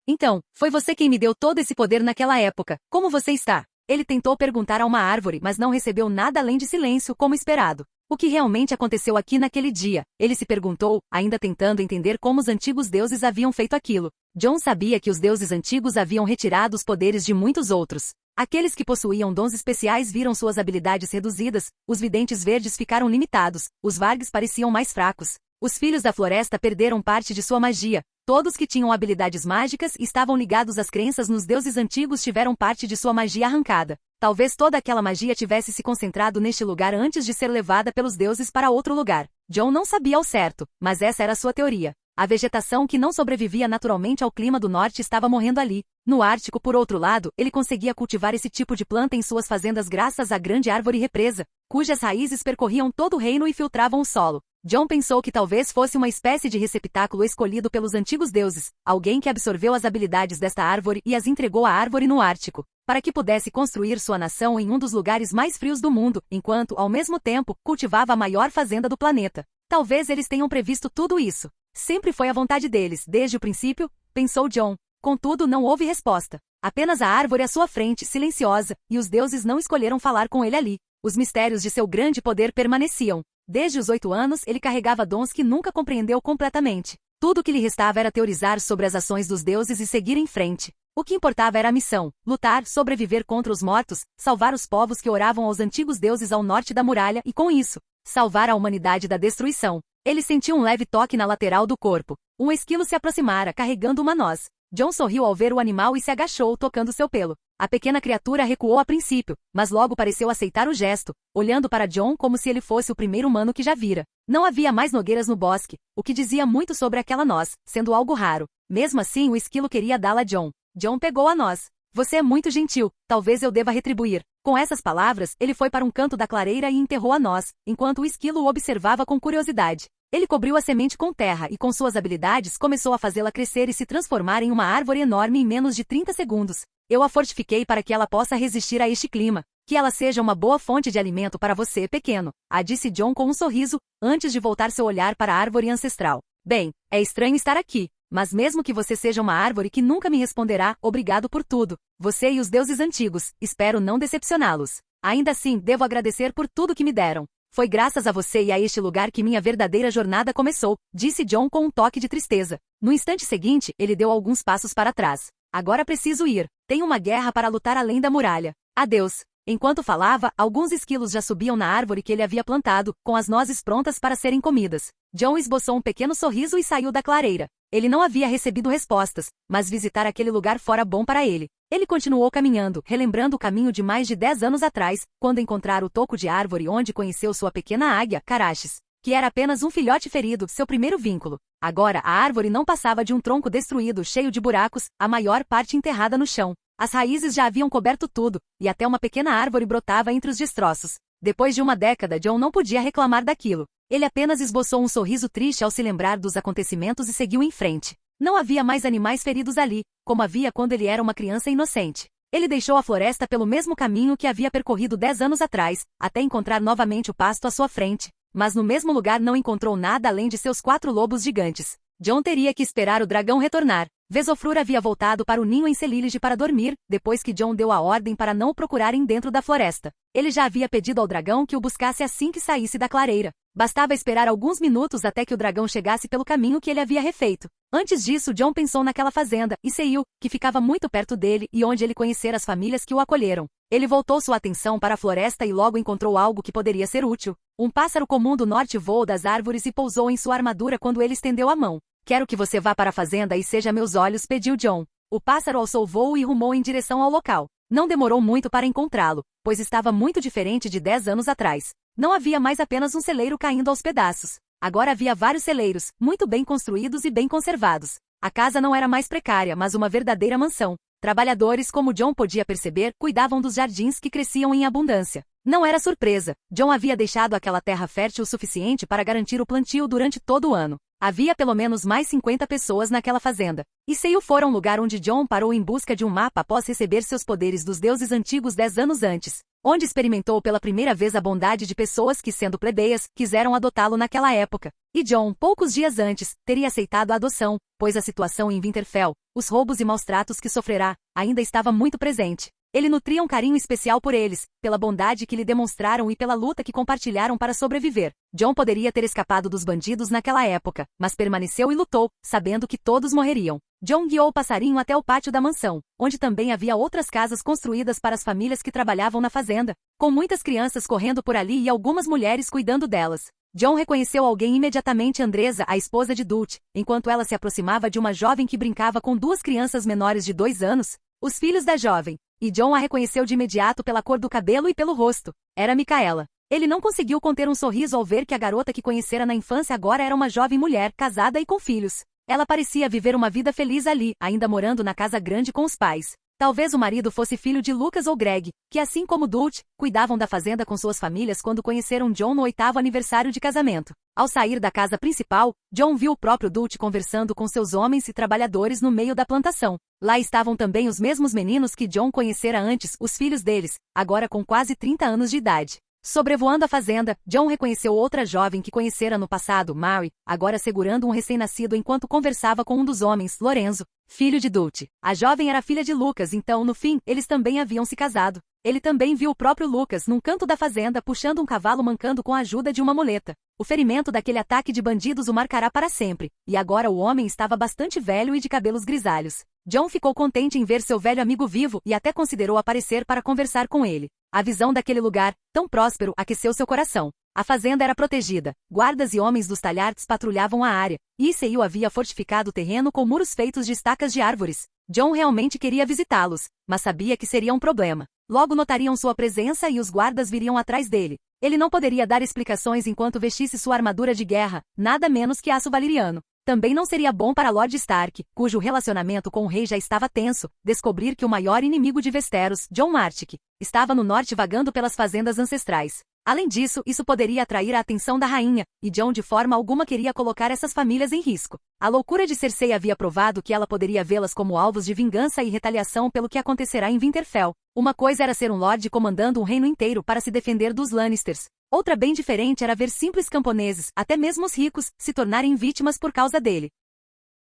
Então, foi você quem me deu todo esse poder naquela época. Como você está? Ele tentou perguntar a uma árvore, mas não recebeu nada além de silêncio, como esperado. O que realmente aconteceu aqui naquele dia? Ele se perguntou, ainda tentando entender como os antigos deuses haviam feito aquilo. John sabia que os deuses antigos haviam retirado os poderes de muitos outros. Aqueles que possuíam dons especiais viram suas habilidades reduzidas, os videntes verdes ficaram limitados, os vargs pareciam mais fracos. Os filhos da floresta perderam parte de sua magia. Todos que tinham habilidades mágicas e estavam ligados às crenças nos deuses antigos tiveram parte de sua magia arrancada. Talvez toda aquela magia tivesse se concentrado neste lugar antes de ser levada pelos deuses para outro lugar. John não sabia ao certo, mas essa era sua teoria. A vegetação que não sobrevivia naturalmente ao clima do norte estava morrendo ali. No Ártico, por outro lado, ele conseguia cultivar esse tipo de planta em suas fazendas graças à grande árvore represa, cujas raízes percorriam todo o reino e filtravam o solo. John pensou que talvez fosse uma espécie de receptáculo escolhido pelos antigos deuses, alguém que absorveu as habilidades desta árvore e as entregou à árvore no Ártico, para que pudesse construir sua nação em um dos lugares mais frios do mundo, enquanto, ao mesmo tempo, cultivava a maior fazenda do planeta. Talvez eles tenham previsto tudo isso. Sempre foi a vontade deles, desde o princípio, pensou John. Contudo, não houve resposta. Apenas a árvore à sua frente, silenciosa, e os deuses não escolheram falar com ele ali. Os mistérios de seu grande poder permaneciam. Desde os 8 anos, ele carregava dons que nunca compreendeu completamente. Tudo o que lhe restava era teorizar sobre as ações dos deuses e seguir em frente. O que importava era a missão: lutar, sobreviver contra os mortos, salvar os povos que oravam aos antigos deuses ao norte da muralha e, com isso, salvar a humanidade da destruição. Ele sentiu um leve toque na lateral do corpo. Um esquilo se aproximara, carregando uma noz. John sorriu ao ver o animal e se agachou, tocando seu pelo. A pequena criatura recuou a princípio, mas logo pareceu aceitar o gesto, olhando para John como se ele fosse o primeiro humano que já vira. Não havia mais nogueiras no bosque, o que dizia muito sobre aquela noz, sendo algo raro. Mesmo assim, o esquilo queria dá-la a John. John pegou a noz. Você é muito gentil, talvez eu deva retribuir. Com essas palavras, ele foi para um canto da clareira e enterrou a noz, enquanto o esquilo o observava com curiosidade. Ele cobriu a semente com terra e com suas habilidades começou a fazê-la crescer e se transformar em uma árvore enorme em menos de 30 segundos. Eu a fortifiquei para que ela possa resistir a este clima. Que ela seja uma boa fonte de alimento para você, pequeno, disse John com um sorriso, antes de voltar seu olhar para a árvore ancestral. Bem, é estranho estar aqui, mas mesmo que você seja uma árvore que nunca me responderá, obrigado por tudo. Você e os deuses antigos, espero não decepcioná-los. Ainda assim, devo agradecer por tudo que me deram. Foi graças a você e a este lugar que minha verdadeira jornada começou, disse John com um toque de tristeza. No instante seguinte, ele deu alguns passos para trás. Agora preciso ir. Tenho uma guerra para lutar além da muralha. Adeus. Enquanto falava, alguns esquilos já subiam na árvore que ele havia plantado, com as nozes prontas para serem comidas. John esboçou um pequeno sorriso e saiu da clareira. Ele não havia recebido respostas, mas visitar aquele lugar fora bom para ele. Ele continuou caminhando, relembrando o caminho de mais de 10 anos atrás, quando encontrara o toco de árvore onde conheceu sua pequena águia, Caraxes, que era apenas um filhote ferido, seu primeiro vínculo. Agora, a árvore não passava de um tronco destruído, cheio de buracos, a maior parte enterrada no chão. As raízes já haviam coberto tudo, e até uma pequena árvore brotava entre os destroços. Depois de uma década, John não podia reclamar daquilo. Ele apenas esboçou um sorriso triste ao se lembrar dos acontecimentos e seguiu em frente. Não havia mais animais feridos ali, como havia quando ele era uma criança inocente. Ele deixou a floresta pelo mesmo caminho que havia percorrido 10 anos atrás, até encontrar novamente o pasto à sua frente. Mas no mesmo lugar não encontrou nada além de seus 4 lobos gigantes. John teria que esperar o dragão retornar. Vesofrur havia voltado para o ninho em Celílige para dormir, depois que John deu a ordem para não o procurarem dentro da floresta. Ele já havia pedido ao dragão que o buscasse assim que saísse da clareira. Bastava esperar alguns minutos até que o dragão chegasse pelo caminho que ele havia refeito. Antes disso, John pensou naquela fazenda, Isseil, que ficava muito perto dele e onde ele conhecera as famílias que o acolheram. Ele voltou sua atenção para a floresta e logo encontrou algo que poderia ser útil. Um pássaro comum do norte voou das árvores e pousou em sua armadura quando ele estendeu a mão. Quero que você vá para a fazenda e seja meus olhos, pediu John. O pássaro alçou voo e rumou em direção ao local. Não demorou muito para encontrá-lo, pois estava muito diferente de 10 anos atrás. Não havia mais apenas um celeiro caindo aos pedaços. Agora havia vários celeiros, muito bem construídos e bem conservados. A casa não era mais precária, mas uma verdadeira mansão. Trabalhadores, como John podia perceber, cuidavam dos jardins que cresciam em abundância. Não era surpresa. John havia deixado aquela terra fértil o suficiente para garantir o plantio durante todo o ano. Havia pelo menos mais 50 pessoas naquela fazenda. Isseil fora um lugar onde John parou em busca de um mapa após receber seus poderes dos deuses antigos 10 anos antes, onde experimentou pela primeira vez a bondade de pessoas que, sendo plebeias, quiseram adotá-lo naquela época. E John, poucos dias antes, teria aceitado a adoção, pois a situação em Winterfell, os roubos e maus-tratos que sofrerá, ainda estava muito presente. Ele nutria um carinho especial por eles, pela bondade que lhe demonstraram e pela luta que compartilharam para sobreviver. John poderia ter escapado dos bandidos naquela época, mas permaneceu e lutou, sabendo que todos morreriam. John guiou o passarinho até o pátio da mansão, onde também havia outras casas construídas para as famílias que trabalhavam na fazenda, com muitas crianças correndo por ali e algumas mulheres cuidando delas. John reconheceu alguém imediatamente, Andresa, a esposa de Dult, enquanto ela se aproximava de uma jovem que brincava com 2 crianças menores de 2 anos, os filhos da jovem. E John a reconheceu de imediato pela cor do cabelo e pelo rosto. Era Micaela. Ele não conseguiu conter um sorriso ao ver que a garota que conhecera na infância agora era uma jovem mulher, casada e com filhos. Ela parecia viver uma vida feliz ali, ainda morando na casa grande com os pais. Talvez o marido fosse filho de Lucas ou Greg, que assim como Dult, cuidavam da fazenda com suas famílias quando conheceram John no 8º aniversário de casamento. Ao sair da casa principal, John viu o próprio Dult conversando com seus homens e trabalhadores no meio da plantação. Lá estavam também os mesmos meninos que John conhecera antes, os filhos deles, agora com quase 30 anos de idade. Sobrevoando a fazenda, John reconheceu outra jovem que conhecera no passado, Mary, agora segurando um recém-nascido enquanto conversava com um dos homens, Lorenzo, filho de Dult. A jovem era filha de Lucas, então, no fim, eles também haviam se casado. Ele também viu o próprio Lucas num canto da fazenda puxando um cavalo mancando com a ajuda de uma muleta. O ferimento daquele ataque de bandidos o marcará para sempre, e agora o homem estava bastante velho e de cabelos grisalhos. John ficou contente em ver seu velho amigo vivo e até considerou aparecer para conversar com ele. A visão daquele lugar, tão próspero, aqueceu seu coração. A fazenda era protegida. Guardas e homens dos talhartes patrulhavam a área, e Isseil havia fortificado o terreno com muros feitos de estacas de árvores. John realmente queria visitá-los, mas sabia que seria um problema. Logo notariam sua presença e os guardas viriam atrás dele. Ele não poderia dar explicações enquanto vestisse sua armadura de guerra, nada menos que aço valeriano. Também não seria bom para Lord Stark, cujo relacionamento com o rei já estava tenso, descobrir que o maior inimigo de Westeros, Jon Artys, estava no norte vagando pelas fazendas ancestrais. Além disso, isso poderia atrair a atenção da rainha, e Jon de forma alguma queria colocar essas famílias em risco. A loucura de Cersei havia provado que ela poderia vê-las como alvos de vingança e retaliação pelo que acontecerá em Winterfell. Uma coisa era ser um lorde comandando um reino inteiro para se defender dos Lannisters. Outra bem diferente era ver simples camponeses, até mesmo os ricos, se tornarem vítimas por causa dele.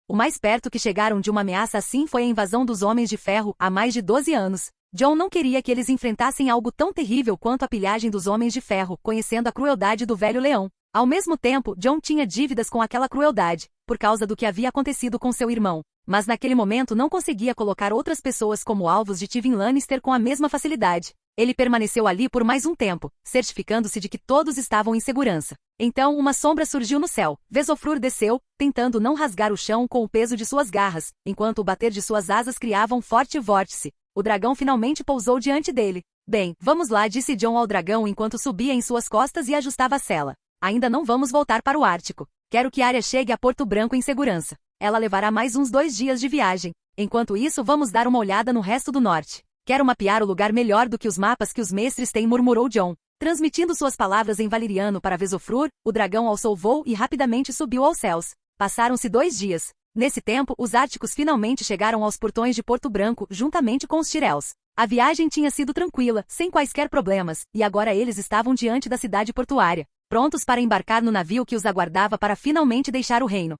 O mais perto que chegaram de uma ameaça assim foi a invasão dos Homens de Ferro, há mais de 12 anos. Jon não queria que eles enfrentassem algo tão terrível quanto a pilhagem dos Homens de Ferro, conhecendo a crueldade do velho leão. Ao mesmo tempo, Jon tinha dívidas com aquela crueldade, por causa do que havia acontecido com seu irmão. Mas naquele momento não conseguia colocar outras pessoas como alvos de Tywin Lannister com a mesma facilidade. Ele permaneceu ali por mais um tempo, certificando-se de que todos estavam em segurança. Então uma sombra surgiu no céu. Vesofrur desceu, tentando não rasgar o chão com o peso de suas garras, enquanto o bater de suas asas criava um forte vórtice. O dragão finalmente pousou diante dele. Bem, vamos lá, disse Jon ao dragão enquanto subia em suas costas e ajustava a sela. Ainda não vamos voltar para o Ártico. Quero que Arya chegue a Porto Branco em segurança. Ela levará mais uns 2 dias de viagem. Enquanto isso, vamos dar uma olhada no resto do norte. Quero mapear o lugar melhor do que os mapas que os mestres têm, murmurou Jon. Transmitindo suas palavras em valeriano para Vesofrur, o dragão alçou voo e rapidamente subiu aos céus. Passaram-se 2 dias. Nesse tempo, os Árticos finalmente chegaram aos portões de Porto Branco, juntamente com os Tyrells. A viagem tinha sido tranquila, sem quaisquer problemas, e agora eles estavam diante da cidade portuária, prontos para embarcar no navio que os aguardava para finalmente deixar o reino.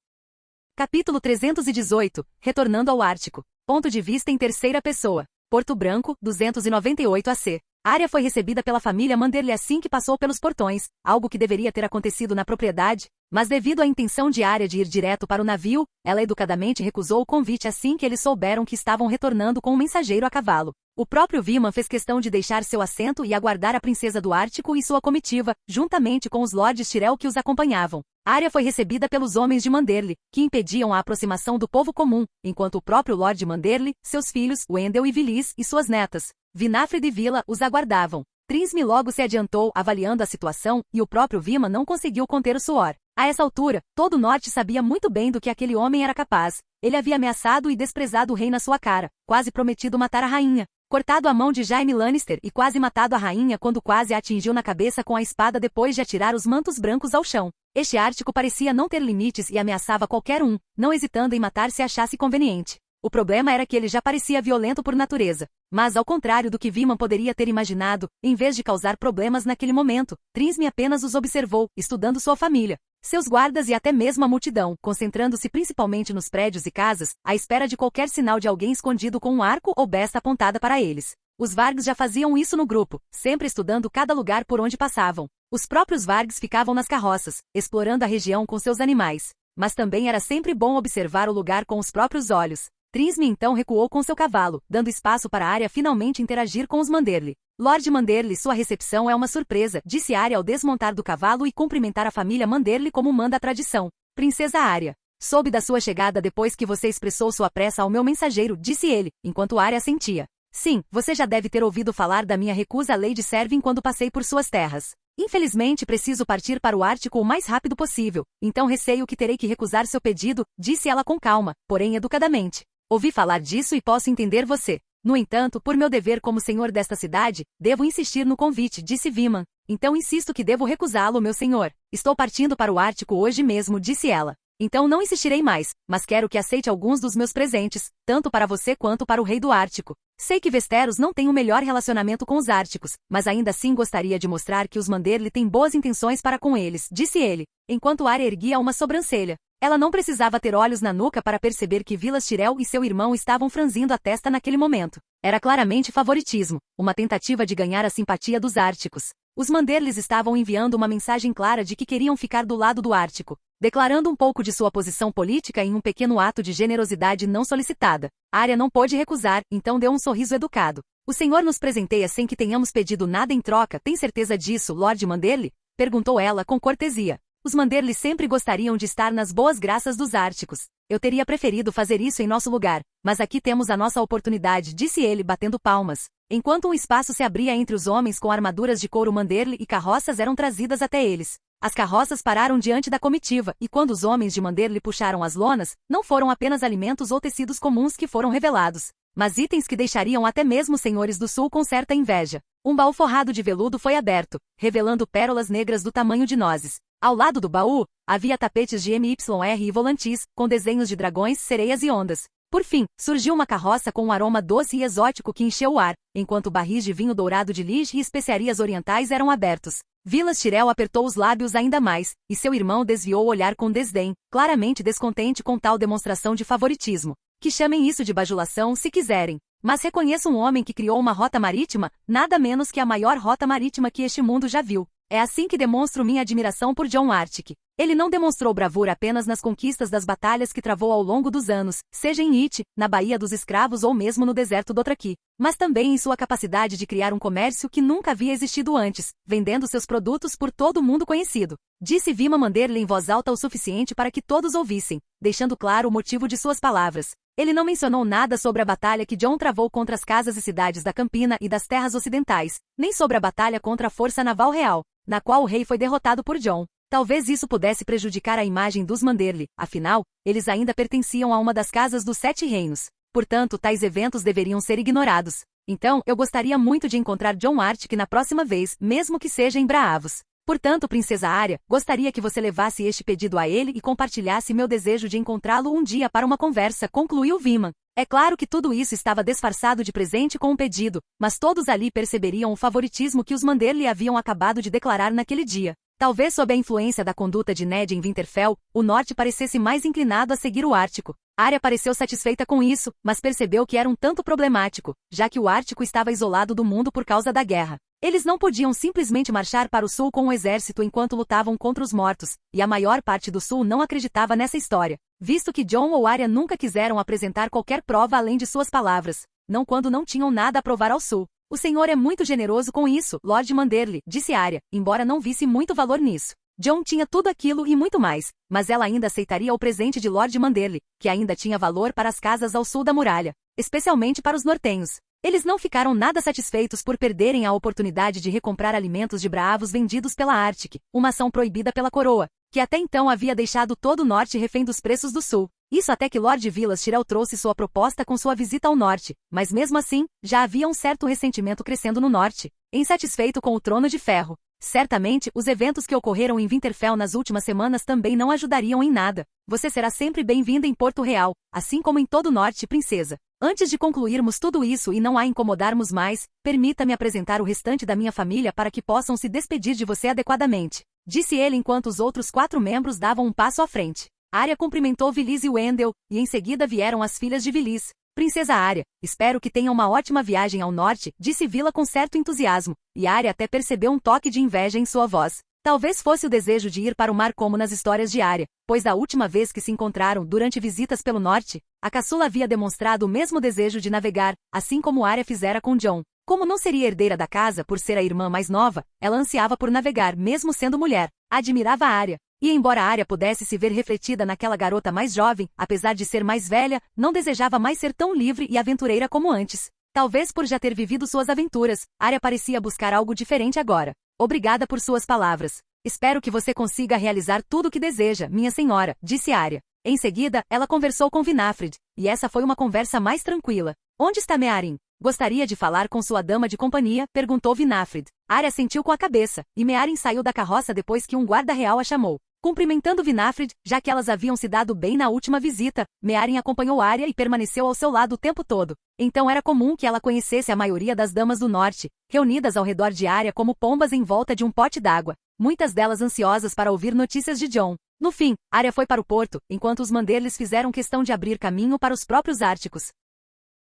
Capítulo 318, Retornando ao Ártico. Ponto de vista em terceira pessoa. Porto Branco, 298 AC. Arya foi recebida pela família Manderly assim que passou pelos portões, algo que deveria ter acontecido na propriedade, mas devido à intenção de Arya de ir direto para o navio, ela educadamente recusou o convite assim que eles souberam que estavam retornando com um mensageiro a cavalo. O próprio Viman fez questão de deixar seu assento e aguardar a princesa do Ártico e sua comitiva, juntamente com os lordes Tyrell que os acompanhavam. Arya foi recebida pelos homens de Manderly, que impediam a aproximação do povo comum, enquanto o próprio Lorde Manderly, seus filhos, Wendell e Vilis, e suas netas, Vinafred e Vila, os aguardavam. Trisme logo se adiantou, avaliando a situação, e o próprio Viman não conseguiu conter o suor. A essa altura, todo o norte sabia muito bem do que aquele homem era capaz. Ele havia ameaçado e desprezado o rei na sua cara, quase prometido matar a rainha, cortado a mão de Jaime Lannister e quase matado a rainha quando quase a atingiu na cabeça com a espada depois de atirar os mantos brancos ao chão. Este Ártico parecia não ter limites e ameaçava qualquer um, não hesitando em matar se achasse conveniente. O problema era que ele já parecia violento por natureza. Mas ao contrário do que Viman poderia ter imaginado, em vez de causar problemas naquele momento, Trisme apenas os observou, estudando sua família, seus guardas e até mesmo a multidão, concentrando-se principalmente nos prédios e casas, à espera de qualquer sinal de alguém escondido com um arco ou besta apontada para eles. Os Vargs já faziam isso no grupo, sempre estudando cada lugar por onde passavam. Os próprios Vargs ficavam nas carroças, explorando a região com seus animais. Mas também era sempre bom observar o lugar com os próprios olhos. Trisme então recuou com seu cavalo, dando espaço para Arya finalmente interagir com os Manderly. Lord Manderly, sua recepção é uma surpresa, disse Arya ao desmontar do cavalo e cumprimentar a família Manderly como manda a tradição. Princesa Arya. Soube da sua chegada depois que você expressou sua pressa ao meu mensageiro, disse ele, enquanto Arya sentia. Sim, você já deve ter ouvido falar da minha recusa à Lady Servin quando passei por suas terras. Infelizmente preciso partir para o Ártico o mais rápido possível, então receio que terei que recusar seu pedido, disse ela com calma, porém educadamente. Ouvi falar disso e posso entender você. No entanto, por meu dever como senhor desta cidade, devo insistir no convite, disse Viman. Então insisto que devo recusá-lo, meu senhor. Estou partindo para o Ártico hoje mesmo, disse ela. Então não insistirei mais, mas quero que aceite alguns dos meus presentes, tanto para você quanto para o rei do Ártico. Sei que Westeros não tem o melhor relacionamento com os Árticos, mas ainda assim gostaria de mostrar que os Manderly têm boas intenções para com eles, disse ele, enquanto Arya erguia uma sobrancelha. Ela não precisava ter olhos na nuca para perceber que Vilas Tyrell e seu irmão estavam franzindo a testa naquele momento. Era claramente favoritismo, uma tentativa de ganhar a simpatia dos Árticos. Os Manderlys estavam enviando uma mensagem clara de que queriam ficar do lado do Ártico, declarando um pouco de sua posição política em um pequeno ato de generosidade não solicitada. Arya não pôde recusar, então deu um sorriso educado. O senhor nos presenteia sem que tenhamos pedido nada em troca, tem certeza disso, Lord Manderly? Perguntou ela com cortesia. Os Manderly sempre gostariam de estar nas boas graças dos Árticos. Eu teria preferido fazer isso em nosso lugar, mas aqui temos a nossa oportunidade, disse ele batendo palmas. Enquanto um espaço se abria entre os homens com armaduras de couro Manderly e carroças eram trazidas até eles. As carroças pararam diante da comitiva, e quando os homens de Manderly puxaram as lonas, não foram apenas alimentos ou tecidos comuns que foram revelados. mas itens que deixariam até mesmo os senhores do sul com certa inveja. Um baú forrado de veludo foi aberto, revelando pérolas negras do tamanho de nozes. Ao lado do baú, havia tapetes de MYR e volantis, com desenhos de dragões, sereias e ondas. Por fim, surgiu uma carroça com um aroma doce e exótico que encheu o ar, enquanto barris de vinho dourado de Lige e especiarias orientais eram abertos. Vilas Tyrell apertou os lábios ainda mais, e seu irmão desviou o olhar com desdém, claramente descontente com tal demonstração de favoritismo. Que chamem isso de bajulação se quiserem. Mas reconheço um homem que criou uma rota marítima, nada menos que a maior rota marítima que este mundo já viu. É assim que demonstro minha admiração por Jon Artic. Ele não demonstrou bravura apenas nas conquistas das batalhas que travou ao longo dos anos, seja em It, na Baía dos Escravos ou mesmo no deserto Dothraki, mas também em sua capacidade de criar um comércio que nunca havia existido antes, vendendo seus produtos por todo o mundo conhecido. Disse Vima Manderly em voz alta o suficiente para que todos ouvissem, deixando claro o motivo de suas palavras. Ele não mencionou nada sobre a batalha que Jon travou contra as casas e cidades da Campina e das Terras Ocidentais, nem sobre a batalha contra a Força Naval Real, na qual o rei foi derrotado por Jon. Talvez isso pudesse prejudicar a imagem dos Manderly, afinal, eles ainda pertenciam a uma das casas dos Sete Reinos. Portanto, tais eventos deveriam ser ignorados. Então, eu gostaria muito de encontrar Jon Artic na próxima vez, mesmo que seja em Braavos. Portanto, Princesa Arya, gostaria que você levasse este pedido a ele e compartilhasse meu desejo de encontrá-lo um dia para uma conversa, concluiu Viman. É claro que tudo isso estava disfarçado de presente com um pedido, mas todos ali perceberiam o favoritismo que os Manderly haviam acabado de declarar naquele dia. Talvez sob a influência da conduta de Ned em Winterfell, o norte parecesse mais inclinado a seguir o Ártico. Arya pareceu satisfeita com isso, mas percebeu que era um tanto problemático, já que o Ártico estava isolado do mundo por causa da guerra. Eles não podiam simplesmente marchar para o sul com um exército enquanto lutavam contra os mortos, e a maior parte do sul não acreditava nessa história, visto que Jon ou Arya nunca quiseram apresentar qualquer prova além de suas palavras, não quando não tinham nada a provar ao sul. O senhor é muito generoso com isso, Lord Manderly, disse Arya, embora não visse muito valor nisso. Jon tinha tudo aquilo e muito mais, mas ela ainda aceitaria o presente de Lord Manderly, que ainda tinha valor para as casas ao sul da muralha, especialmente para os nortenhos. Eles não ficaram nada satisfeitos por perderem a oportunidade de recomprar alimentos de Braavos vendidos pela Arctic, uma ação proibida pela coroa, que até então havia deixado todo o norte refém dos preços do sul. Isso até que Lord Vilas Tyrell trouxe sua proposta com sua visita ao norte, mas mesmo assim, já havia um certo ressentimento crescendo no norte, insatisfeito com o Trono de Ferro. Certamente, os eventos que ocorreram em Winterfell nas últimas semanas também não ajudariam em nada. Você será sempre bem-vinda em Porto Real, assim como em todo o norte, princesa. Antes de concluirmos tudo isso e não a incomodarmos mais, permita-me apresentar o restante da minha família para que possam se despedir de você adequadamente, disse ele enquanto os outros 4 membros davam um passo à frente. Arya cumprimentou Vilis e Wendell, e em seguida vieram as filhas de Vilis. Princesa Arya, espero que tenha uma ótima viagem ao norte, disse Vila com certo entusiasmo, e Arya até percebeu um toque de inveja em sua voz. Talvez fosse o desejo de ir para o mar como nas histórias de Arya, pois da última vez que se encontraram durante visitas pelo norte, a caçula havia demonstrado o mesmo desejo de navegar, assim como Arya fizera com Jon. Como não seria herdeira da casa por ser a irmã mais nova, ela ansiava por navegar mesmo sendo mulher. Admirava Arya. E embora Arya pudesse se ver refletida naquela garota mais jovem, apesar de ser mais velha, não desejava mais ser tão livre e aventureira como antes. Talvez por já ter vivido suas aventuras, Arya parecia buscar algo diferente agora. Obrigada por suas palavras. Espero que você consiga realizar tudo o que deseja, minha senhora, disse Arya. Em seguida, ela conversou com Vinafred, e essa foi uma conversa mais tranquila. Onde está Mearin? Gostaria de falar com sua dama de companhia, perguntou Vinafred. Arya sentiu com a cabeça, e Mearin saiu da carroça depois que um guarda real a chamou. Cumprimentando Vinafred, já que elas haviam se dado bem na última visita, Mearin acompanhou Arya e permaneceu ao seu lado o tempo todo. Então era comum que ela conhecesse a maioria das damas do norte, reunidas ao redor de Arya como pombas em volta de um pote d'água, muitas delas ansiosas para ouvir notícias de Jon. No fim, Arya foi para o porto, enquanto os Manderlys fizeram questão de abrir caminho para os próprios Árticos.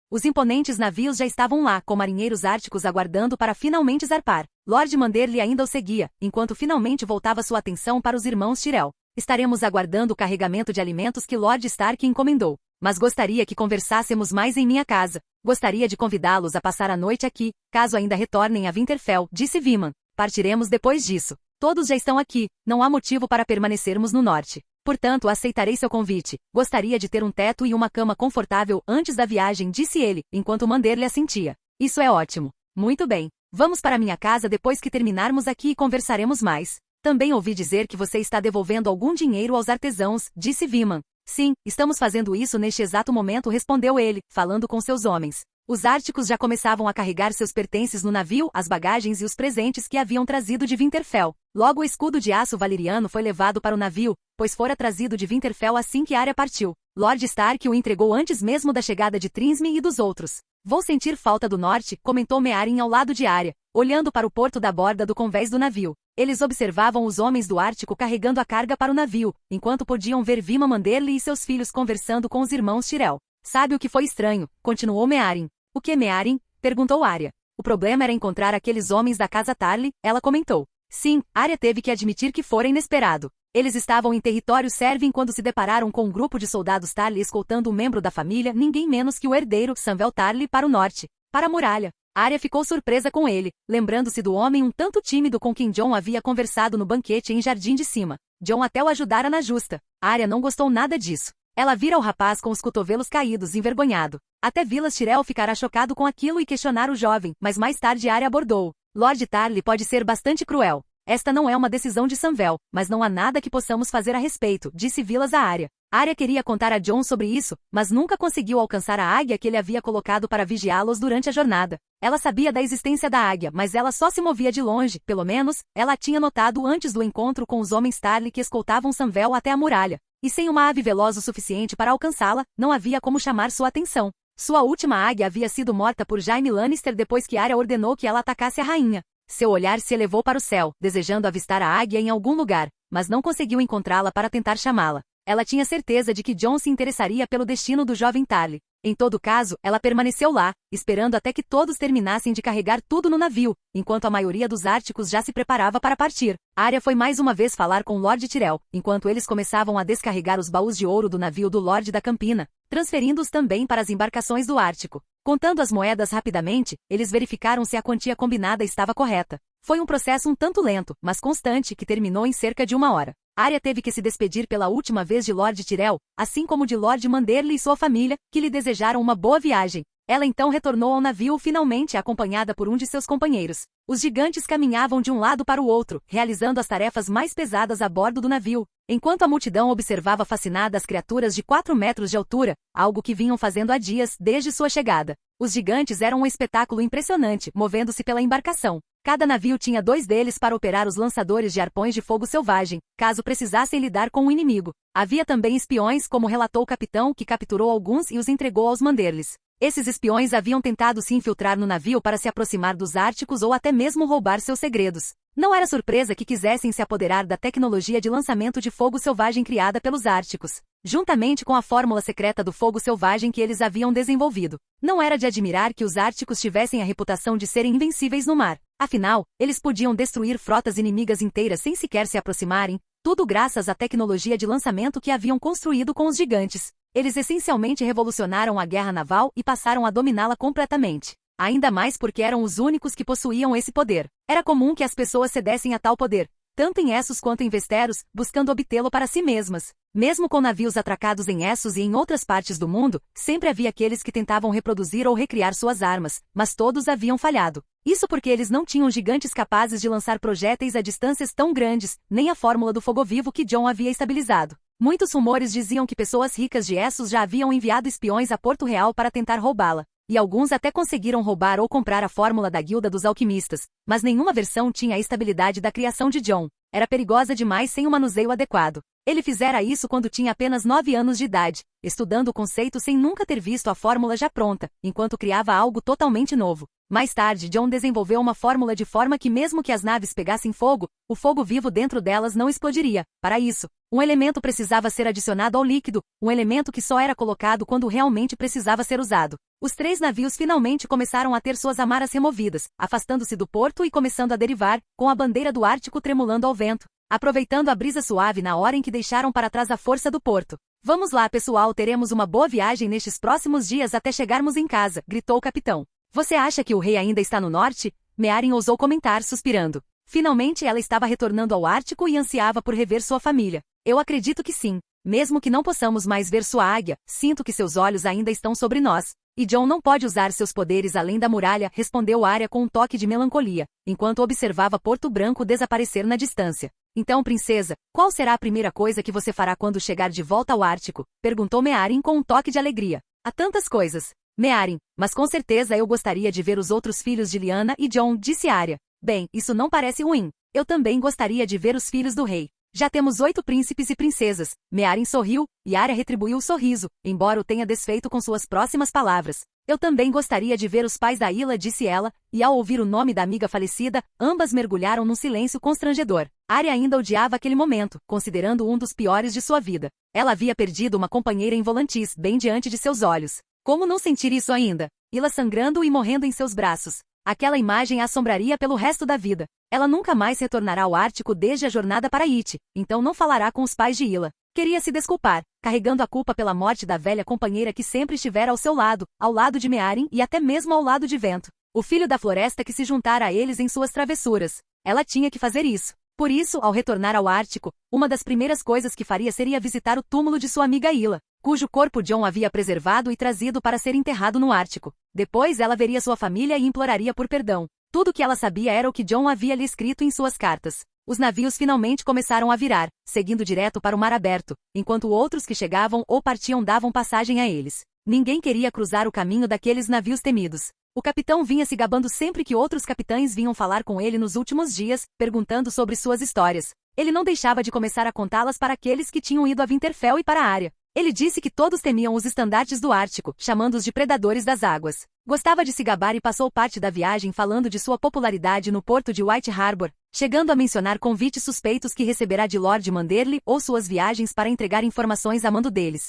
Os imponentes navios já estavam lá, com marinheiros árticos aguardando para finalmente zarpar. Lord Manderly ainda o seguia, enquanto finalmente voltava sua atenção para os irmãos Tyrell. Estaremos aguardando o carregamento de alimentos que Lord Stark encomendou. Mas gostaria que conversássemos mais em minha casa. Gostaria de convidá-los a passar a noite aqui, caso ainda retornem a Winterfell, disse Viman. Partiremos depois disso. Todos já estão aqui, não há motivo para permanecermos no norte. Portanto, aceitarei seu convite. Gostaria de ter um teto e uma cama confortável antes da viagem, disse ele, enquanto Manderly assentia. Isso é ótimo. Muito bem. Vamos para minha casa depois que terminarmos aqui e conversaremos mais. Também ouvi dizer que você está devolvendo algum dinheiro aos artesãos, disse Viman. Sim, estamos fazendo isso neste exato momento, respondeu ele, falando com seus homens. Os árticos já começavam a carregar seus pertences no navio, as bagagens e os presentes que haviam trazido de Winterfell. Logo o escudo de aço valeriano foi levado para o navio, pois fora trazido de Winterfell assim que Arya partiu. Lord Stark o entregou antes mesmo da chegada de Trisme e dos outros. Vou sentir falta do norte, comentou Meeryn ao lado de Arya, olhando para o porto da borda do convés do navio. Eles observavam os homens do Ártico carregando a carga para o navio, enquanto podiam ver Vima Manderly e seus filhos conversando com os irmãos Tyrell. Sabe o que foi estranho? Continuou Meeryn. O que, Meeryn? Perguntou Arya. O problema era encontrar aqueles homens da casa Tarly, ela comentou. Sim, Arya teve que admitir que fora inesperado. Eles estavam em território Servin quando se depararam com um grupo de soldados Tarly escoltando um membro da família, ninguém menos que o herdeiro, Samwell Tarly, para o norte, para a muralha. Arya ficou surpresa com ele, lembrando-se do homem um tanto tímido com quem Jon havia conversado no banquete em Jardim de Cima. Jon até o ajudara na justa. Arya não gostou nada disso. Ela vira o rapaz com os cotovelos caídos, envergonhado. Até Vilas Tyrell ficará chocado com aquilo e questionar o jovem, mas mais tarde Arya abordou. Lord Tarly pode ser bastante cruel. Esta não é uma decisão de Samwell, mas não há nada que possamos fazer a respeito, disse Vilas a Arya. Arya queria contar a Jon sobre isso, mas nunca conseguiu alcançar a águia que ele havia colocado para vigiá-los durante a jornada. Ela sabia da existência da águia, mas ela só se movia de longe, pelo menos, ela a tinha notado antes do encontro com os homens Tarly que escoltavam Samwell até a muralha. E sem uma ave veloz o suficiente para alcançá-la, não havia como chamar sua atenção. Sua última águia havia sido morta por Jaime Lannister depois que Arya ordenou que ela atacasse a rainha. Seu olhar se elevou para o céu, desejando avistar a águia em algum lugar, mas não conseguiu encontrá-la para tentar chamá-la. Ela tinha certeza de que Jon se interessaria pelo destino do jovem Tarly. Em todo caso, ela permaneceu lá, esperando até que todos terminassem de carregar tudo no navio, enquanto a maioria dos Árticos já se preparava para partir. Arya foi mais uma vez falar com Lord Tyrell, enquanto eles começavam a descarregar os baús de ouro do navio do Lorde da Campina, transferindo-os também para as embarcações do Ártico. Contando as moedas rapidamente, eles verificaram se a quantia combinada estava correta. Foi um processo um tanto lento, mas constante, que terminou em cerca de 1 hora. Arya teve que se despedir pela última vez de Lord Tyrell, assim como de Lord Manderly e sua família, que lhe desejaram uma boa viagem. Ela então retornou ao navio finalmente acompanhada por um de seus companheiros. Os gigantes caminhavam de um lado para o outro, realizando as tarefas mais pesadas a bordo do navio, enquanto a multidão observava fascinada as criaturas de 4 metros de altura, algo que vinham fazendo há dias desde sua chegada. Os gigantes eram um espetáculo impressionante, movendo-se pela embarcação. Cada navio tinha 2 deles para operar os lançadores de arpões de fogo selvagem, caso precisassem lidar com o inimigo. Havia também espiões, como relatou o capitão, que capturou alguns e os entregou aos Manderlys. Esses espiões haviam tentado se infiltrar no navio para se aproximar dos Árticos ou até mesmo roubar seus segredos. Não era surpresa que quisessem se apoderar da tecnologia de lançamento de fogo selvagem criada pelos Árticos, juntamente com a fórmula secreta do fogo selvagem que eles haviam desenvolvido. Não era de admirar que os Árticos tivessem a reputação de serem invencíveis no mar. Afinal, eles podiam destruir frotas inimigas inteiras sem sequer se aproximarem, tudo graças à tecnologia de lançamento que haviam construído com os gigantes. Eles essencialmente revolucionaram a guerra naval e passaram a dominá-la completamente. Ainda mais porque eram os únicos que possuíam esse poder. Era comum que as pessoas cedessem a tal poder, tanto em Essos quanto em Westeros, buscando obtê-lo para si mesmas. Mesmo com navios atracados em Essos e em outras partes do mundo, sempre havia aqueles que tentavam reproduzir ou recriar suas armas, mas todos haviam falhado. Isso porque eles não tinham gigantes capazes de lançar projéteis a distâncias tão grandes, nem a fórmula do fogo vivo que Jon havia estabilizado. Muitos rumores diziam que pessoas ricas de Essos já haviam enviado espiões a Porto Real para tentar roubá-la. E alguns até conseguiram roubar ou comprar a fórmula da Guilda dos Alquimistas, mas nenhuma versão tinha a estabilidade da criação de Jon. Era perigosa demais sem o manuseio adequado. Ele fizera isso quando tinha apenas 9 anos de idade, estudando o conceito sem nunca ter visto a fórmula já pronta, enquanto criava algo totalmente novo. Mais tarde, Jon desenvolveu uma fórmula de forma que mesmo que as naves pegassem fogo, o fogo vivo dentro delas não explodiria. Para isso, um elemento precisava ser adicionado ao líquido, um elemento que só era colocado quando realmente precisava ser usado. Os 3 navios finalmente começaram a ter suas amarras removidas, afastando-se do porto e começando a derivar, com a bandeira do Ártico tremulando ao vento, aproveitando a brisa suave na hora em que deixaram para trás a força do porto. Vamos lá, pessoal, teremos uma boa viagem nestes próximos dias até chegarmos em casa, gritou o capitão. Você acha que o rei ainda está no norte? Meeryn ousou comentar, suspirando. Finalmente ela estava retornando ao Ártico e ansiava por rever sua família. Eu acredito que sim. Mesmo que não possamos mais ver sua águia, sinto que seus olhos ainda estão sobre nós. E Jon não pode usar seus poderes além da muralha, respondeu Arya com um toque de melancolia, enquanto observava Porto Branco desaparecer na distância. Então, princesa, qual será a primeira coisa que você fará quando chegar de volta ao Ártico? Perguntou Mearin com um toque de alegria. Há tantas coisas. Mearin, mas com certeza eu gostaria de ver os outros filhos de Lyanna e Jon, disse Arya. Bem, isso não parece ruim. Eu também gostaria de ver os filhos do rei. Já temos 8 príncipes e princesas. Mearin sorriu, e Arya retribuiu o sorriso, embora o tenha desfeito com suas próximas palavras. Eu também gostaria de ver os pais da Ila, disse ela, e ao ouvir o nome da amiga falecida, ambas mergulharam num silêncio constrangedor. Arya ainda odiava aquele momento, considerando um dos piores de sua vida. Ela havia perdido uma companheira em Volantis, bem diante de seus olhos. Como não sentir isso ainda? Ila sangrando e morrendo em seus braços. Aquela imagem a assombraria pelo resto da vida. Ela nunca mais retornará ao Ártico desde a jornada para Iti, então não falará com os pais de Ila. Queria se desculpar, carregando a culpa pela morte da velha companheira que sempre estivera ao seu lado, ao lado de Mearin e até mesmo ao lado de Vento, o filho da floresta que se juntara a eles em suas travessuras. Ela tinha que fazer isso. Por isso, ao retornar ao Ártico, uma das primeiras coisas que faria seria visitar o túmulo de sua amiga Ila, cujo corpo Jon havia preservado e trazido para ser enterrado no Ártico. Depois ela veria sua família e imploraria por perdão. Tudo o que ela sabia era o que Jon havia lhe escrito em suas cartas. Os navios finalmente começaram a virar, seguindo direto para o mar aberto, enquanto outros que chegavam ou partiam davam passagem a eles. Ninguém queria cruzar o caminho daqueles navios temidos. O capitão vinha se gabando sempre que outros capitães vinham falar com ele nos últimos dias, perguntando sobre suas histórias. Ele não deixava de começar a contá-las para aqueles que tinham ido a Winterfell e para a Arya. Ele disse que todos temiam os estandartes do Ártico, chamando-os de predadores das águas. Gostava de se gabar e passou parte da viagem falando de sua popularidade no porto de White Harbor, chegando a mencionar convites suspeitos que receberá de Lord Manderly ou suas viagens para entregar informações a mando deles.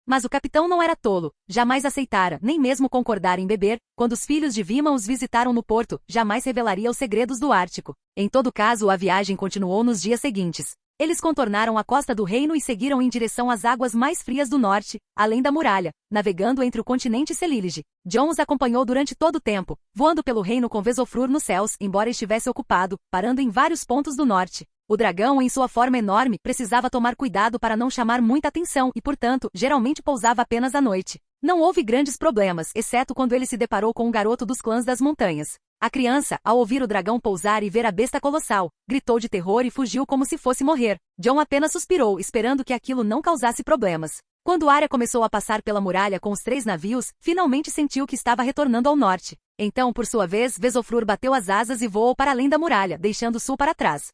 Mas o capitão não era tolo, jamais aceitara, nem mesmo concordara em beber. Quando os filhos de Vima os visitaram no porto, jamais revelaria os segredos do Ártico. Em todo caso, a viagem continuou nos dias seguintes. Eles contornaram a costa do reino e seguiram em direção às águas mais frias do norte, além da muralha, navegando entre o continente e Celílige. Jon os acompanhou durante todo o tempo, voando pelo reino com Vesofrur nos céus, embora estivesse ocupado, parando em vários pontos do norte. O dragão, em sua forma enorme, precisava tomar cuidado para não chamar muita atenção e, portanto, geralmente pousava apenas à noite. Não houve grandes problemas, exceto quando ele se deparou com um garoto dos clãs das montanhas. A criança, ao ouvir o dragão pousar e ver a besta colossal, gritou de terror e fugiu como se fosse morrer. Jon apenas suspirou, esperando que aquilo não causasse problemas. Quando Arya começou a passar pela muralha com os 3 navios, finalmente sentiu que estava retornando ao norte. Então, por sua vez, Vesofrur bateu as asas e voou para além da muralha, deixando o sul para trás.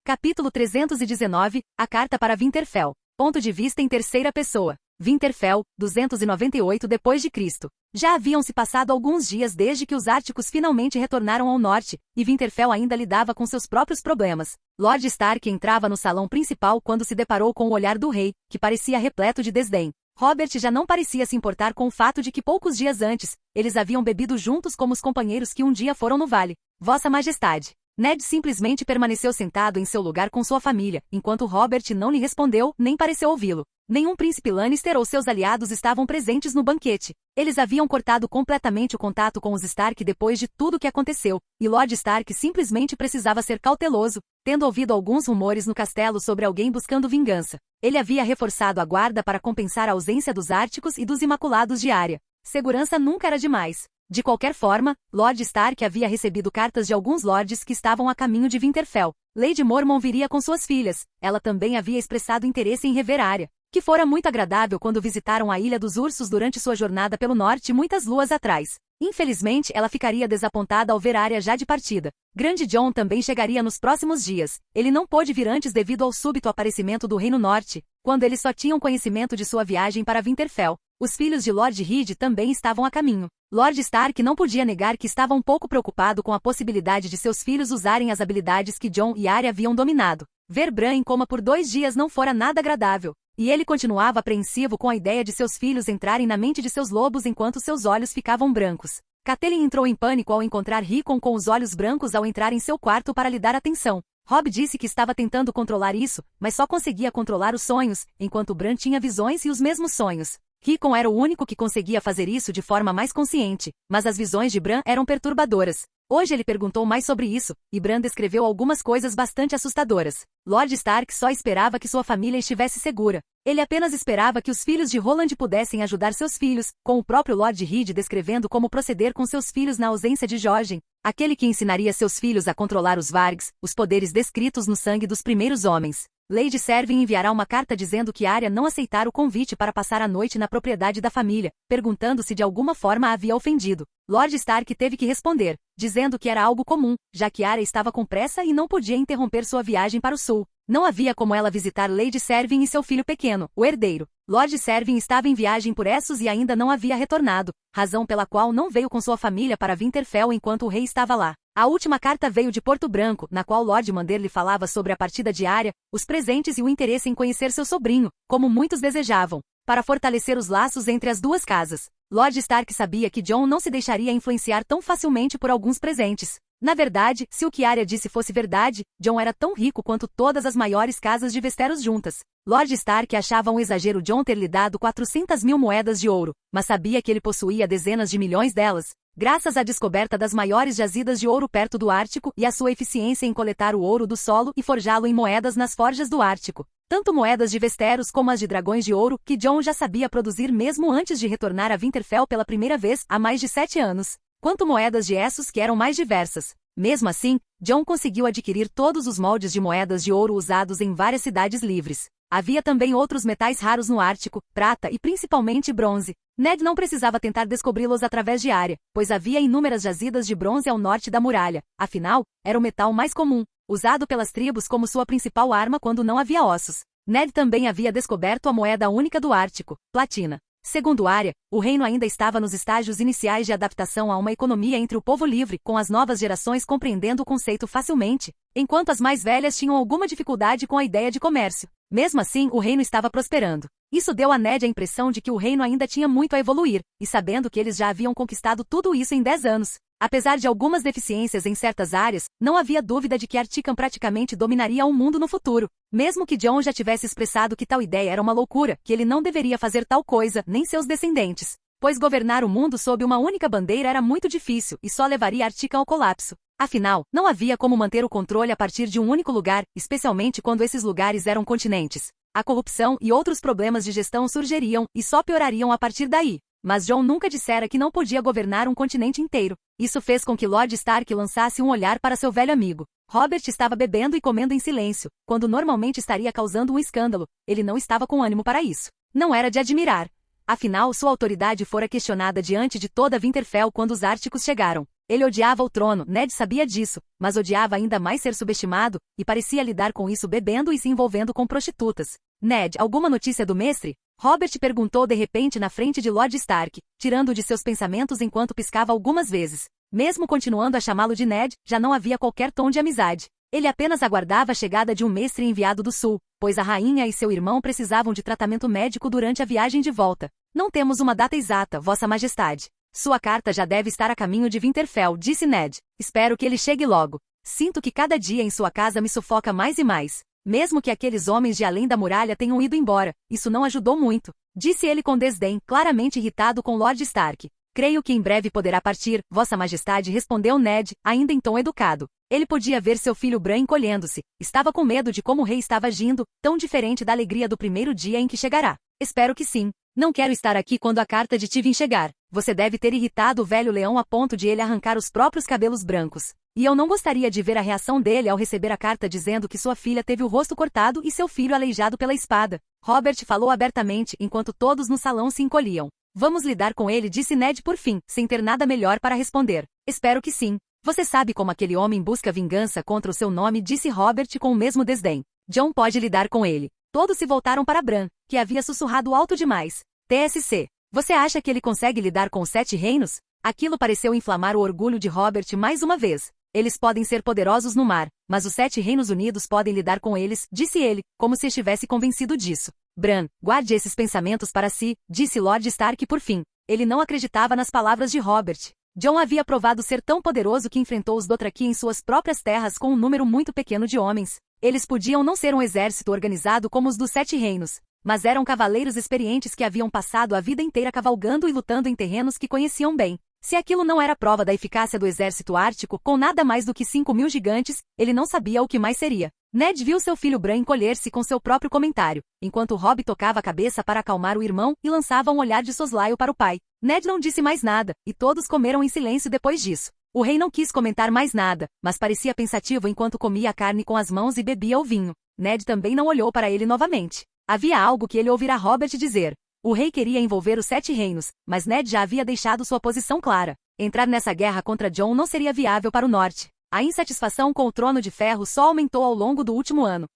Capítulo 319, a carta para Winterfell. Ponto de vista em terceira pessoa. Winterfell, 298 d.C. Já haviam se passado alguns dias desde que os Árticos finalmente retornaram ao norte, e Winterfell ainda lidava com seus próprios problemas. Lord Stark entrava no salão principal quando se deparou com o olhar do rei, que parecia repleto de desdém. Robert já não parecia se importar com o fato de que poucos dias antes, eles haviam bebido juntos como os companheiros que um dia foram no vale. Vossa Majestade. Ned simplesmente permaneceu sentado em seu lugar com sua família, enquanto Robert não lhe respondeu, nem pareceu ouvi-lo. Nenhum príncipe Lannister ou seus aliados estavam presentes no banquete. Eles haviam cortado completamente o contato com os Stark depois de tudo o que aconteceu, e Lord Stark simplesmente precisava ser cauteloso, tendo ouvido alguns rumores no castelo sobre alguém buscando vingança. Ele havia reforçado a guarda para compensar a ausência dos Árticos e dos Imaculados de Arya. Segurança nunca era demais. De qualquer forma, Lord Stark havia recebido cartas de alguns lords que estavam a caminho de Winterfell. Lady Mormont viria com suas filhas. Ela também havia expressado interesse em rever Arya, que fora muito agradável quando visitaram a Ilha dos Ursos durante sua jornada pelo norte muitas luas atrás. Infelizmente, ela ficaria desapontada ao ver Arya já de partida. Grande Jon também chegaria nos próximos dias. Ele não pôde vir antes devido ao súbito aparecimento do Reino Norte, quando eles só tinham conhecimento de sua viagem para Winterfell. Os filhos de Lord Reed também estavam a caminho. Lord Stark não podia negar que estava um pouco preocupado com a possibilidade de seus filhos usarem as habilidades que Jon e Arya haviam dominado. Ver Bran em coma por 2 dias não fora nada agradável, e ele continuava apreensivo com a ideia de seus filhos entrarem na mente de seus lobos enquanto seus olhos ficavam brancos. Catelyn entrou em pânico ao encontrar Rickon com os olhos brancos ao entrar em seu quarto para lhe dar atenção. Robb disse que estava tentando controlar isso, mas só conseguia controlar os sonhos, enquanto Bran tinha visões e os mesmos sonhos. Rickon era o único que conseguia fazer isso de forma mais consciente, mas as visões de Bran eram perturbadoras. Hoje ele perguntou mais sobre isso, e Bran descreveu algumas coisas bastante assustadoras. Lord Stark só esperava que sua família estivesse segura. Ele apenas esperava que os filhos de Roland pudessem ajudar seus filhos, com o próprio Lord Reed descrevendo como proceder com seus filhos na ausência de Jorgen, aquele que ensinaria seus filhos a controlar os Vargs, os poderes descritos no sangue dos primeiros homens. Lady Servin enviará uma carta dizendo que Arya não aceitara o convite para passar a noite na propriedade da família, perguntando se de alguma forma a havia ofendido. Lord Stark teve que responder, dizendo que era algo comum, já que Arya estava com pressa e não podia interromper sua viagem para o sul. Não havia como ela visitar Lady Servin e seu filho pequeno, o herdeiro. Lord Servin estava em viagem por Essos e ainda não havia retornado, razão pela qual não veio com sua família para Winterfell enquanto o rei estava lá. A última carta veio de Porto Branco, na qual Lord Manderly falava sobre a partida de Arya, os presentes e o interesse em conhecer seu sobrinho, como muitos desejavam, para fortalecer os laços entre as duas casas. Lord Stark sabia que Jon não se deixaria influenciar tão facilmente por alguns presentes. Na verdade, se o que Arya disse fosse verdade, Jon era tão rico quanto todas as maiores casas de Westeros juntas. Lord Stark achava um exagero Jon ter lhe dado 400.000 moedas de ouro, mas sabia que ele possuía dezenas de milhões delas, graças à descoberta das maiores jazidas de ouro perto do Ártico e à sua eficiência em coletar o ouro do solo e forjá-lo em moedas nas forjas do Ártico. Tanto moedas de Westeros como as de dragões de ouro, que Jon já sabia produzir mesmo antes de retornar a Winterfell pela primeira vez há mais de 7 anos. Quanto moedas de Essos que eram mais diversas. Mesmo assim, Jon conseguiu adquirir todos os moldes de moedas de ouro usados em várias cidades livres. Havia também outros metais raros no Ártico, prata e principalmente bronze. Ned não precisava tentar descobri-los através de Arya, pois havia inúmeras jazidas de bronze ao norte da muralha. Afinal, era o metal mais comum, usado pelas tribos como sua principal arma quando não havia ossos. Ned também havia descoberto a moeda única do Ártico, platina. Segundo Arya, o reino ainda estava nos estágios iniciais de adaptação a uma economia entre o povo livre, com as novas gerações compreendendo o conceito facilmente, enquanto as mais velhas tinham alguma dificuldade com a ideia de comércio. Mesmo assim, o reino estava prosperando. Isso deu a Ned a impressão de que o reino ainda tinha muito a evoluir, e sabendo que eles já haviam conquistado tudo isso em 10 anos. Apesar de algumas deficiências em certas áreas, não havia dúvida de que Artican praticamente dominaria o mundo no futuro. Mesmo que Jon já tivesse expressado que tal ideia era uma loucura, que ele não deveria fazer tal coisa, nem seus descendentes. Pois governar o mundo sob uma única bandeira era muito difícil e só levaria Artican ao colapso. Afinal, não havia como manter o controle a partir de um único lugar, especialmente quando esses lugares eram continentes. A corrupção e outros problemas de gestão surgiriam e só piorariam a partir daí. Mas Jon nunca dissera que não podia governar um continente inteiro. Isso fez com que Lord Stark lançasse um olhar para seu velho amigo. Robert estava bebendo e comendo em silêncio, quando normalmente estaria causando um escândalo. Ele não estava com ânimo para isso. Não era de admirar. Afinal, sua autoridade fora questionada diante de toda Winterfell quando os Árticos chegaram. Ele odiava o trono, Ned sabia disso, mas odiava ainda mais ser subestimado, e parecia lidar com isso bebendo e se envolvendo com prostitutas. Ned, alguma notícia do mestre? Robert perguntou de repente na frente de Lord Stark, tirando de seus pensamentos enquanto piscava algumas vezes. Mesmo continuando a chamá-lo de Ned, já não havia qualquer tom de amizade. Ele apenas aguardava a chegada de um mestre enviado do sul, pois a rainha e seu irmão precisavam de tratamento médico durante a viagem de volta. Não temos uma data exata, Vossa Majestade. Sua carta já deve estar a caminho de Winterfell, disse Ned. Espero que ele chegue logo. Sinto que cada dia em sua casa me sufoca mais e mais. Mesmo que aqueles homens de além da muralha tenham ido embora, isso não ajudou muito. Disse ele com desdém, claramente irritado com Lord Stark. Creio que em breve poderá partir, Vossa Majestade, respondeu Ned, ainda em tom educado. Ele podia ver seu filho Bran encolhendo-se. Estava com medo de como o rei estava agindo, tão diferente da alegria do primeiro dia em que chegará. Espero que sim. Não quero estar aqui quando a carta de Tywin chegar. Você deve ter irritado o velho leão a ponto de ele arrancar os próprios cabelos brancos. E eu não gostaria de ver a reação dele ao receber a carta dizendo que sua filha teve o rosto cortado e seu filho aleijado pela espada. Robert falou abertamente enquanto todos no salão se encolhiam. Vamos lidar com ele, disse Ned por fim, sem ter nada melhor para responder. Espero que sim. Você sabe como aquele homem busca vingança contra o seu nome, disse Robert com o mesmo desdém. Jon pode lidar com ele. Todos se voltaram para Bran, que havia sussurrado alto demais. TSC. Você acha que ele consegue lidar com os 7 reinos? Aquilo pareceu inflamar o orgulho de Robert mais uma vez. Eles podem ser poderosos no mar, mas os 7 reinos unidos podem lidar com eles, disse ele, como se estivesse convencido disso. Bran, guarde esses pensamentos para si, disse Lord Stark por fim. Ele não acreditava nas palavras de Robert. Jon havia provado ser tão poderoso que enfrentou os Dothraki em suas próprias terras com um número muito pequeno de homens. Eles podiam não ser um exército organizado como os dos 7 reinos, mas eram cavaleiros experientes que haviam passado a vida inteira cavalgando e lutando em terrenos que conheciam bem. Se aquilo não era prova da eficácia do exército ártico, com nada mais do que 5.000 gigantes, ele não sabia o que mais seria. Ned viu seu filho Bran encolher-se com seu próprio comentário, enquanto Robb tocava a cabeça para acalmar o irmão e lançava um olhar de soslaio para o pai. Ned não disse mais nada, e todos comeram em silêncio depois disso. O rei não quis comentar mais nada, mas parecia pensativo enquanto comia a carne com as mãos e bebia o vinho. Ned também não olhou para ele novamente. Havia algo que ele ouvira Robert dizer. O rei queria envolver os 7 reinos, mas Ned já havia deixado sua posição clara. Entrar nessa guerra contra Jon não seria viável para o norte. A insatisfação com o Trono de Ferro só aumentou ao longo do último ano.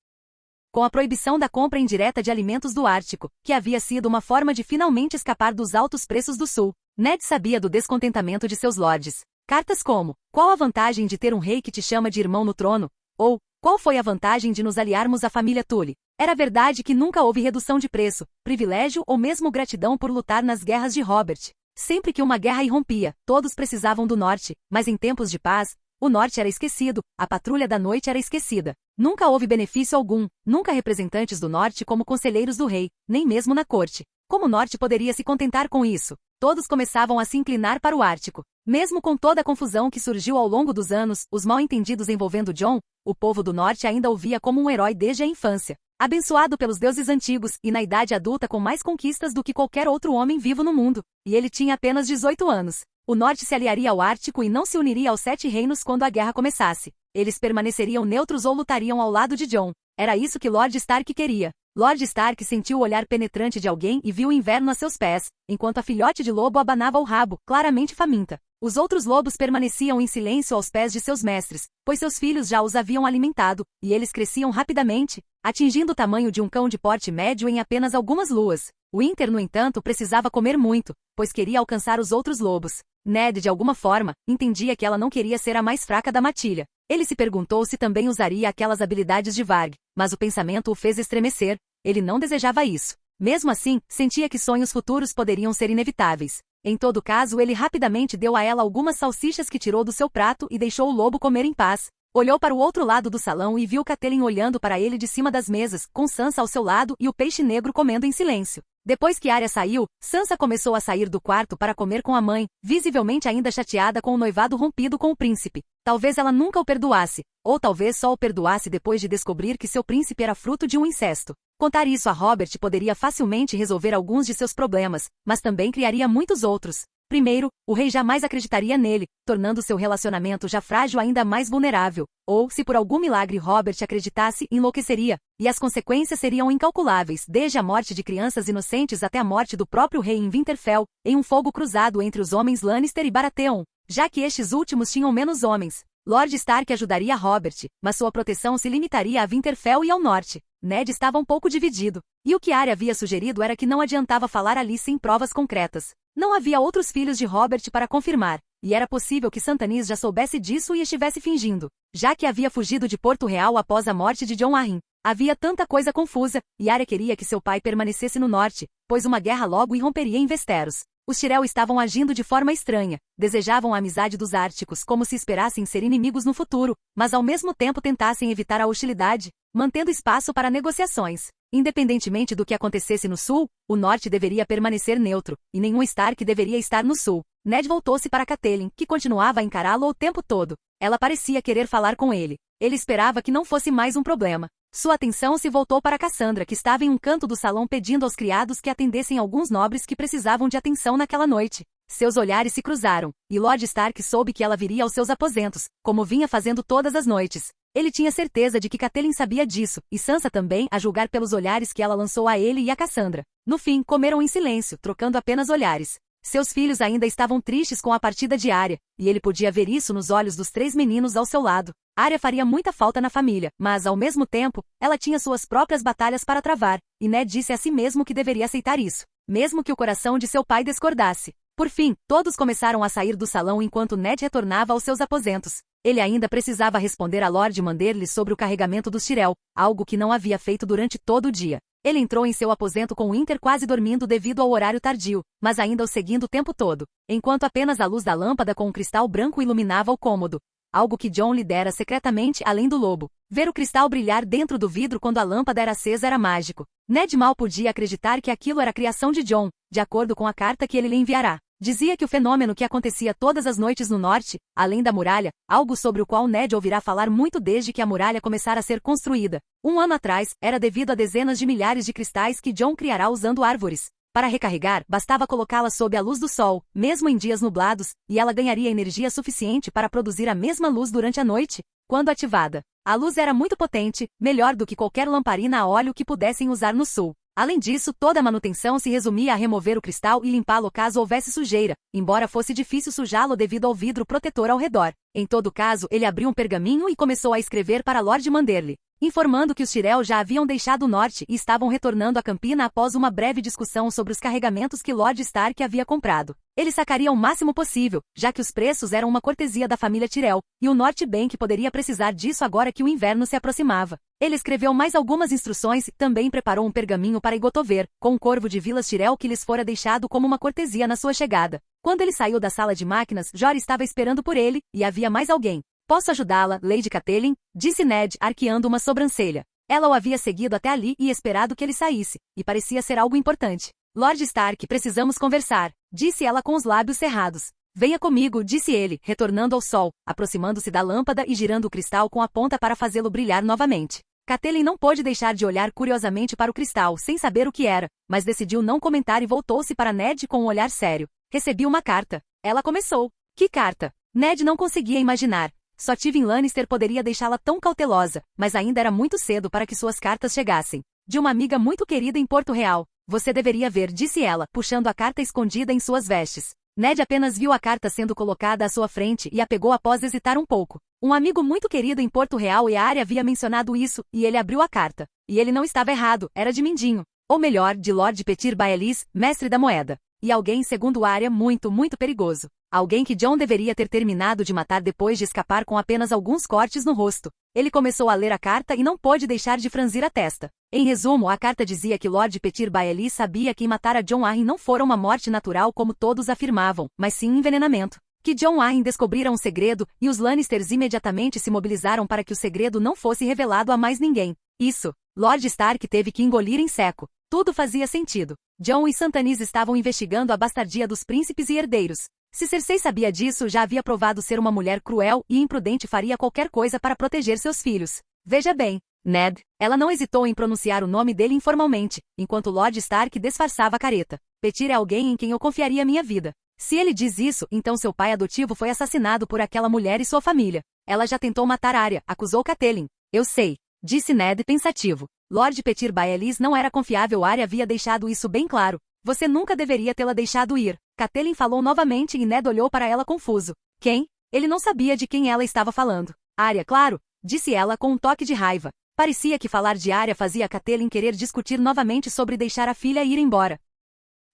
Com a proibição da compra indireta de alimentos do Ártico, que havia sido uma forma de finalmente escapar dos altos preços do Sul, Ned sabia do descontentamento de seus lordes. Cartas como: qual a vantagem de ter um rei que te chama de irmão no trono? Ou: qual foi a vantagem de nos aliarmos à família Tully? Era verdade que nunca houve redução de preço, privilégio ou mesmo gratidão por lutar nas guerras de Robert. Sempre que uma guerra irrompia, todos precisavam do norte, mas em tempos de paz, o norte era esquecido, a patrulha da noite era esquecida. Nunca houve benefício algum, nunca representantes do norte como conselheiros do rei, nem mesmo na corte. Como o norte poderia se contentar com isso? Todos começavam a se inclinar para o Ártico. Mesmo com toda a confusão que surgiu ao longo dos anos, os mal-entendidos envolvendo Jon, o povo do norte ainda o via como um herói desde a infância. Abençoado pelos deuses antigos e na idade adulta com mais conquistas do que qualquer outro homem vivo no mundo. E ele tinha apenas 18 anos. O norte se aliaria ao Ártico e não se uniria aos 7 reinos quando a guerra começasse. Eles permaneceriam neutros ou lutariam ao lado de Jon. Era isso que Lord Stark queria. Lord Stark sentiu o olhar penetrante de alguém e viu o inverno a seus pés, enquanto a filhote de lobo abanava o rabo, claramente faminta. Os outros lobos permaneciam em silêncio aos pés de seus mestres, pois seus filhos já os haviam alimentado, e eles cresciam rapidamente, atingindo o tamanho de um cão de porte médio em apenas algumas luas. Winter, no entanto, precisava comer muito, pois queria alcançar os outros lobos. Ned, de alguma forma, entendia que ela não queria ser a mais fraca da matilha. Ele se perguntou se também usaria aquelas habilidades de Varg, mas o pensamento o fez estremecer. Ele não desejava isso. Mesmo assim, sentia que sonhos futuros poderiam ser inevitáveis. Em todo caso, ele rapidamente deu a ela algumas salsichas que tirou do seu prato e deixou o lobo comer em paz. Olhou para o outro lado do salão e viu Catelyn olhando para ele de cima das mesas, com Sansa ao seu lado e o peixe negro comendo em silêncio. Depois que Arya saiu, Sansa começou a sair do quarto para comer com a mãe, visivelmente ainda chateada com o noivado rompido com o príncipe. Talvez ela nunca o perdoasse, ou talvez só o perdoasse depois de descobrir que seu príncipe era fruto de um incesto. Contar isso a Robert poderia facilmente resolver alguns de seus problemas, mas também criaria muitos outros. Primeiro, o rei jamais acreditaria nele, tornando seu relacionamento já frágil ainda mais vulnerável. Ou, se por algum milagre Robert acreditasse, enlouqueceria, e as consequências seriam incalculáveis, desde a morte de crianças inocentes até a morte do próprio rei em Winterfell, em um fogo cruzado entre os homens Lannister e Baratheon, já que estes últimos tinham menos homens. Lord Stark ajudaria Robert, mas sua proteção se limitaria a Winterfell e ao norte. Ned estava um pouco dividido, e o que Arya havia sugerido era que não adiantava falar ali sem provas concretas. Não havia outros filhos de Robert para confirmar, e era possível que Santanis já soubesse disso e estivesse fingindo, já que havia fugido de Porto Real após a morte de Jon Arryn. Havia tanta coisa confusa, e Arya queria que seu pai permanecesse no norte, pois uma guerra logo irromperia em Westeros. Os Tyrell estavam agindo de forma estranha, desejavam a amizade dos Árticos como se esperassem ser inimigos no futuro, mas ao mesmo tempo tentassem evitar a hostilidade, mantendo espaço para negociações. Independentemente do que acontecesse no sul, o norte deveria permanecer neutro, e nenhum Stark deveria estar no sul. Ned voltou-se para Catelyn, que continuava a encará-lo o tempo todo. Ela parecia querer falar com ele. Ele esperava que não fosse mais um problema. Sua atenção se voltou para Cassandra, que estava em um canto do salão pedindo aos criados que atendessem alguns nobres que precisavam de atenção naquela noite. Seus olhares se cruzaram, e Lord Stark soube que ela viria aos seus aposentos, como vinha fazendo todas as noites. Ele tinha certeza de que Catelyn sabia disso, e Sansa também, a julgar pelos olhares que ela lançou a ele e a Cassandra. No fim, comeram em silêncio, trocando apenas olhares. Seus filhos ainda estavam tristes com a partida de Arya, e ele podia ver isso nos olhos dos 3 meninos ao seu lado. Arya faria muita falta na família, mas, ao mesmo tempo, ela tinha suas próprias batalhas para travar, e Ned disse a si mesmo que deveria aceitar isso, mesmo que o coração de seu pai discordasse. Por fim, todos começaram a sair do salão enquanto Ned retornava aos seus aposentos. Ele ainda precisava responder a Lord Manderly sobre o carregamento dos Tyrell, algo que não havia feito durante todo o dia. Ele entrou em seu aposento com Winter quase dormindo devido ao horário tardio, mas ainda o seguindo o tempo todo, enquanto apenas a luz da lâmpada com um cristal branco iluminava o cômodo. Algo que Jon lhe dera secretamente além do lobo. Ver o cristal brilhar dentro do vidro quando a lâmpada era acesa era mágico. Ned mal podia acreditar que aquilo era a criação de Jon, de acordo com a carta que ele lhe enviará. Dizia que o fenômeno que acontecia todas as noites no norte, além da muralha, algo sobre o qual Ned ouvirá falar muito desde que a muralha começara a ser construída. Um ano atrás, era devido a dezenas de milhares de cristais que Jon criará usando árvores. Para recarregar, bastava colocá-la sob a luz do sol, mesmo em dias nublados, e ela ganharia energia suficiente para produzir a mesma luz durante a noite, quando ativada. A luz era muito potente, melhor do que qualquer lamparina a óleo que pudessem usar no sul. Além disso, toda a manutenção se resumia a remover o cristal e limpá-lo caso houvesse sujeira, embora fosse difícil sujá-lo devido ao vidro protetor ao redor. Em todo caso, ele abriu um pergaminho e começou a escrever para Lord Manderly, informando que os Tyrell já haviam deixado o norte e estavam retornando à campina após uma breve discussão sobre os carregamentos que Lord Stark havia comprado. Ele sacaria o máximo possível, já que os preços eram uma cortesia da família Tyrell, e o Norte bem que poderia precisar disso agora que o inverno se aproximava. Ele escreveu mais algumas instruções e também preparou um pergaminho para Igotover, com um corvo de Vilas Tyrell que lhes fora deixado como uma cortesia na sua chegada. Quando ele saiu da sala de máquinas, Jor estava esperando por ele, e havia mais alguém. Posso ajudá-la, Lady Catelyn? Disse Ned, arqueando uma sobrancelha. Ela o havia seguido até ali e esperado que ele saísse, e parecia ser algo importante. Lord Stark, precisamos conversar, disse ela com os lábios cerrados. Venha comigo, disse ele, retornando ao sol, aproximando-se da lâmpada e girando o cristal com a ponta para fazê-lo brilhar novamente. Catelyn não pôde deixar de olhar curiosamente para o cristal, sem saber o que era, mas decidiu não comentar e voltou-se para Ned com um olhar sério. Recebi uma carta. Ela começou. Que carta? Ned não conseguia imaginar. Só Tywin Lannister poderia deixá-la tão cautelosa, mas ainda era muito cedo para que suas cartas chegassem. De uma amiga muito querida em Porto Real. Você deveria ver, disse ela, puxando a carta escondida em suas vestes. Ned apenas viu a carta sendo colocada à sua frente e a pegou após hesitar um pouco. Um amigo muito querido em Porto Real e a Arya havia mencionado isso, e ele abriu a carta. E ele não estava errado, era de Mindinho. Ou melhor, de Lord Petyr Baelys, mestre da moeda. E alguém, segundo Arya, muito perigoso. Alguém que Jon deveria ter terminado de matar depois de escapar com apenas alguns cortes no rosto. Ele começou a ler a carta e não pôde deixar de franzir a testa. Em resumo, a carta dizia que Lord Petyr Baelys sabia que matar a Jon Arryn não fora uma morte natural como todos afirmavam, mas sim envenenamento. Que Jon Arryn descobrira um segredo, e os Lannisters imediatamente se mobilizaram para que o segredo não fosse revelado a mais ninguém. Isso, Lord Stark teve que engolir em seco. Tudo fazia sentido. Jon e Santanis estavam investigando a bastardia dos príncipes e herdeiros. Se Cersei sabia disso, já havia provado ser uma mulher cruel e imprudente, faria qualquer coisa para proteger seus filhos. Veja bem, Ned, ela não hesitou em pronunciar o nome dele informalmente, enquanto Lord Stark disfarçava a careta. Petyr é alguém em quem eu confiaria minha vida. Se ele diz isso, então seu pai adotivo foi assassinado por aquela mulher e sua família. Ela já tentou matar Arya, acusou Catelyn. Eu sei, disse Ned pensativo. Lord Petyr Baelys não era confiável, Arya havia deixado isso bem claro. Você nunca deveria tê-la deixado ir. Catelyn falou novamente e Ned olhou para ela confuso. Quem? Ele não sabia de quem ela estava falando. Arya, claro, disse ela com um toque de raiva. Parecia que falar de Arya fazia Catelyn querer discutir novamente sobre deixar a filha ir embora.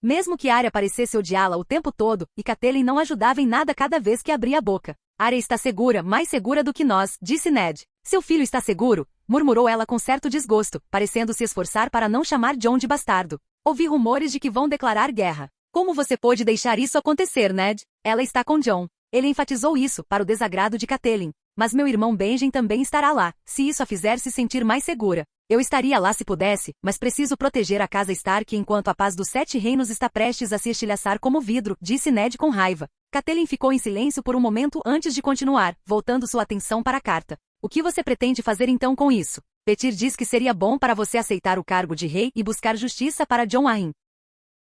Mesmo que Arya parecesse odiá-la o tempo todo, e Catelyn não ajudava em nada cada vez que abria a boca. Arya está segura, mais segura do que nós, disse Ned. Seu filho está seguro? Murmurou ela com certo desgosto, parecendo se esforçar para não chamar Jon de bastardo. Ouvi rumores de que vão declarar guerra. Como você pôde deixar isso acontecer, Ned? Ela está com Jon. Ele enfatizou isso, para o desagrado de Catelyn. Mas meu irmão Benjen também estará lá, se isso a fizer se sentir mais segura. Eu estaria lá se pudesse, mas preciso proteger a casa Stark enquanto a paz dos 7 reinos está prestes a se estilhaçar como vidro, disse Ned com raiva. Catelyn ficou em silêncio por um momento antes de continuar, voltando sua atenção para a carta. O que você pretende fazer então com isso? Petyr diz que seria bom para você aceitar o cargo de rei e buscar justiça para Jon Arryn.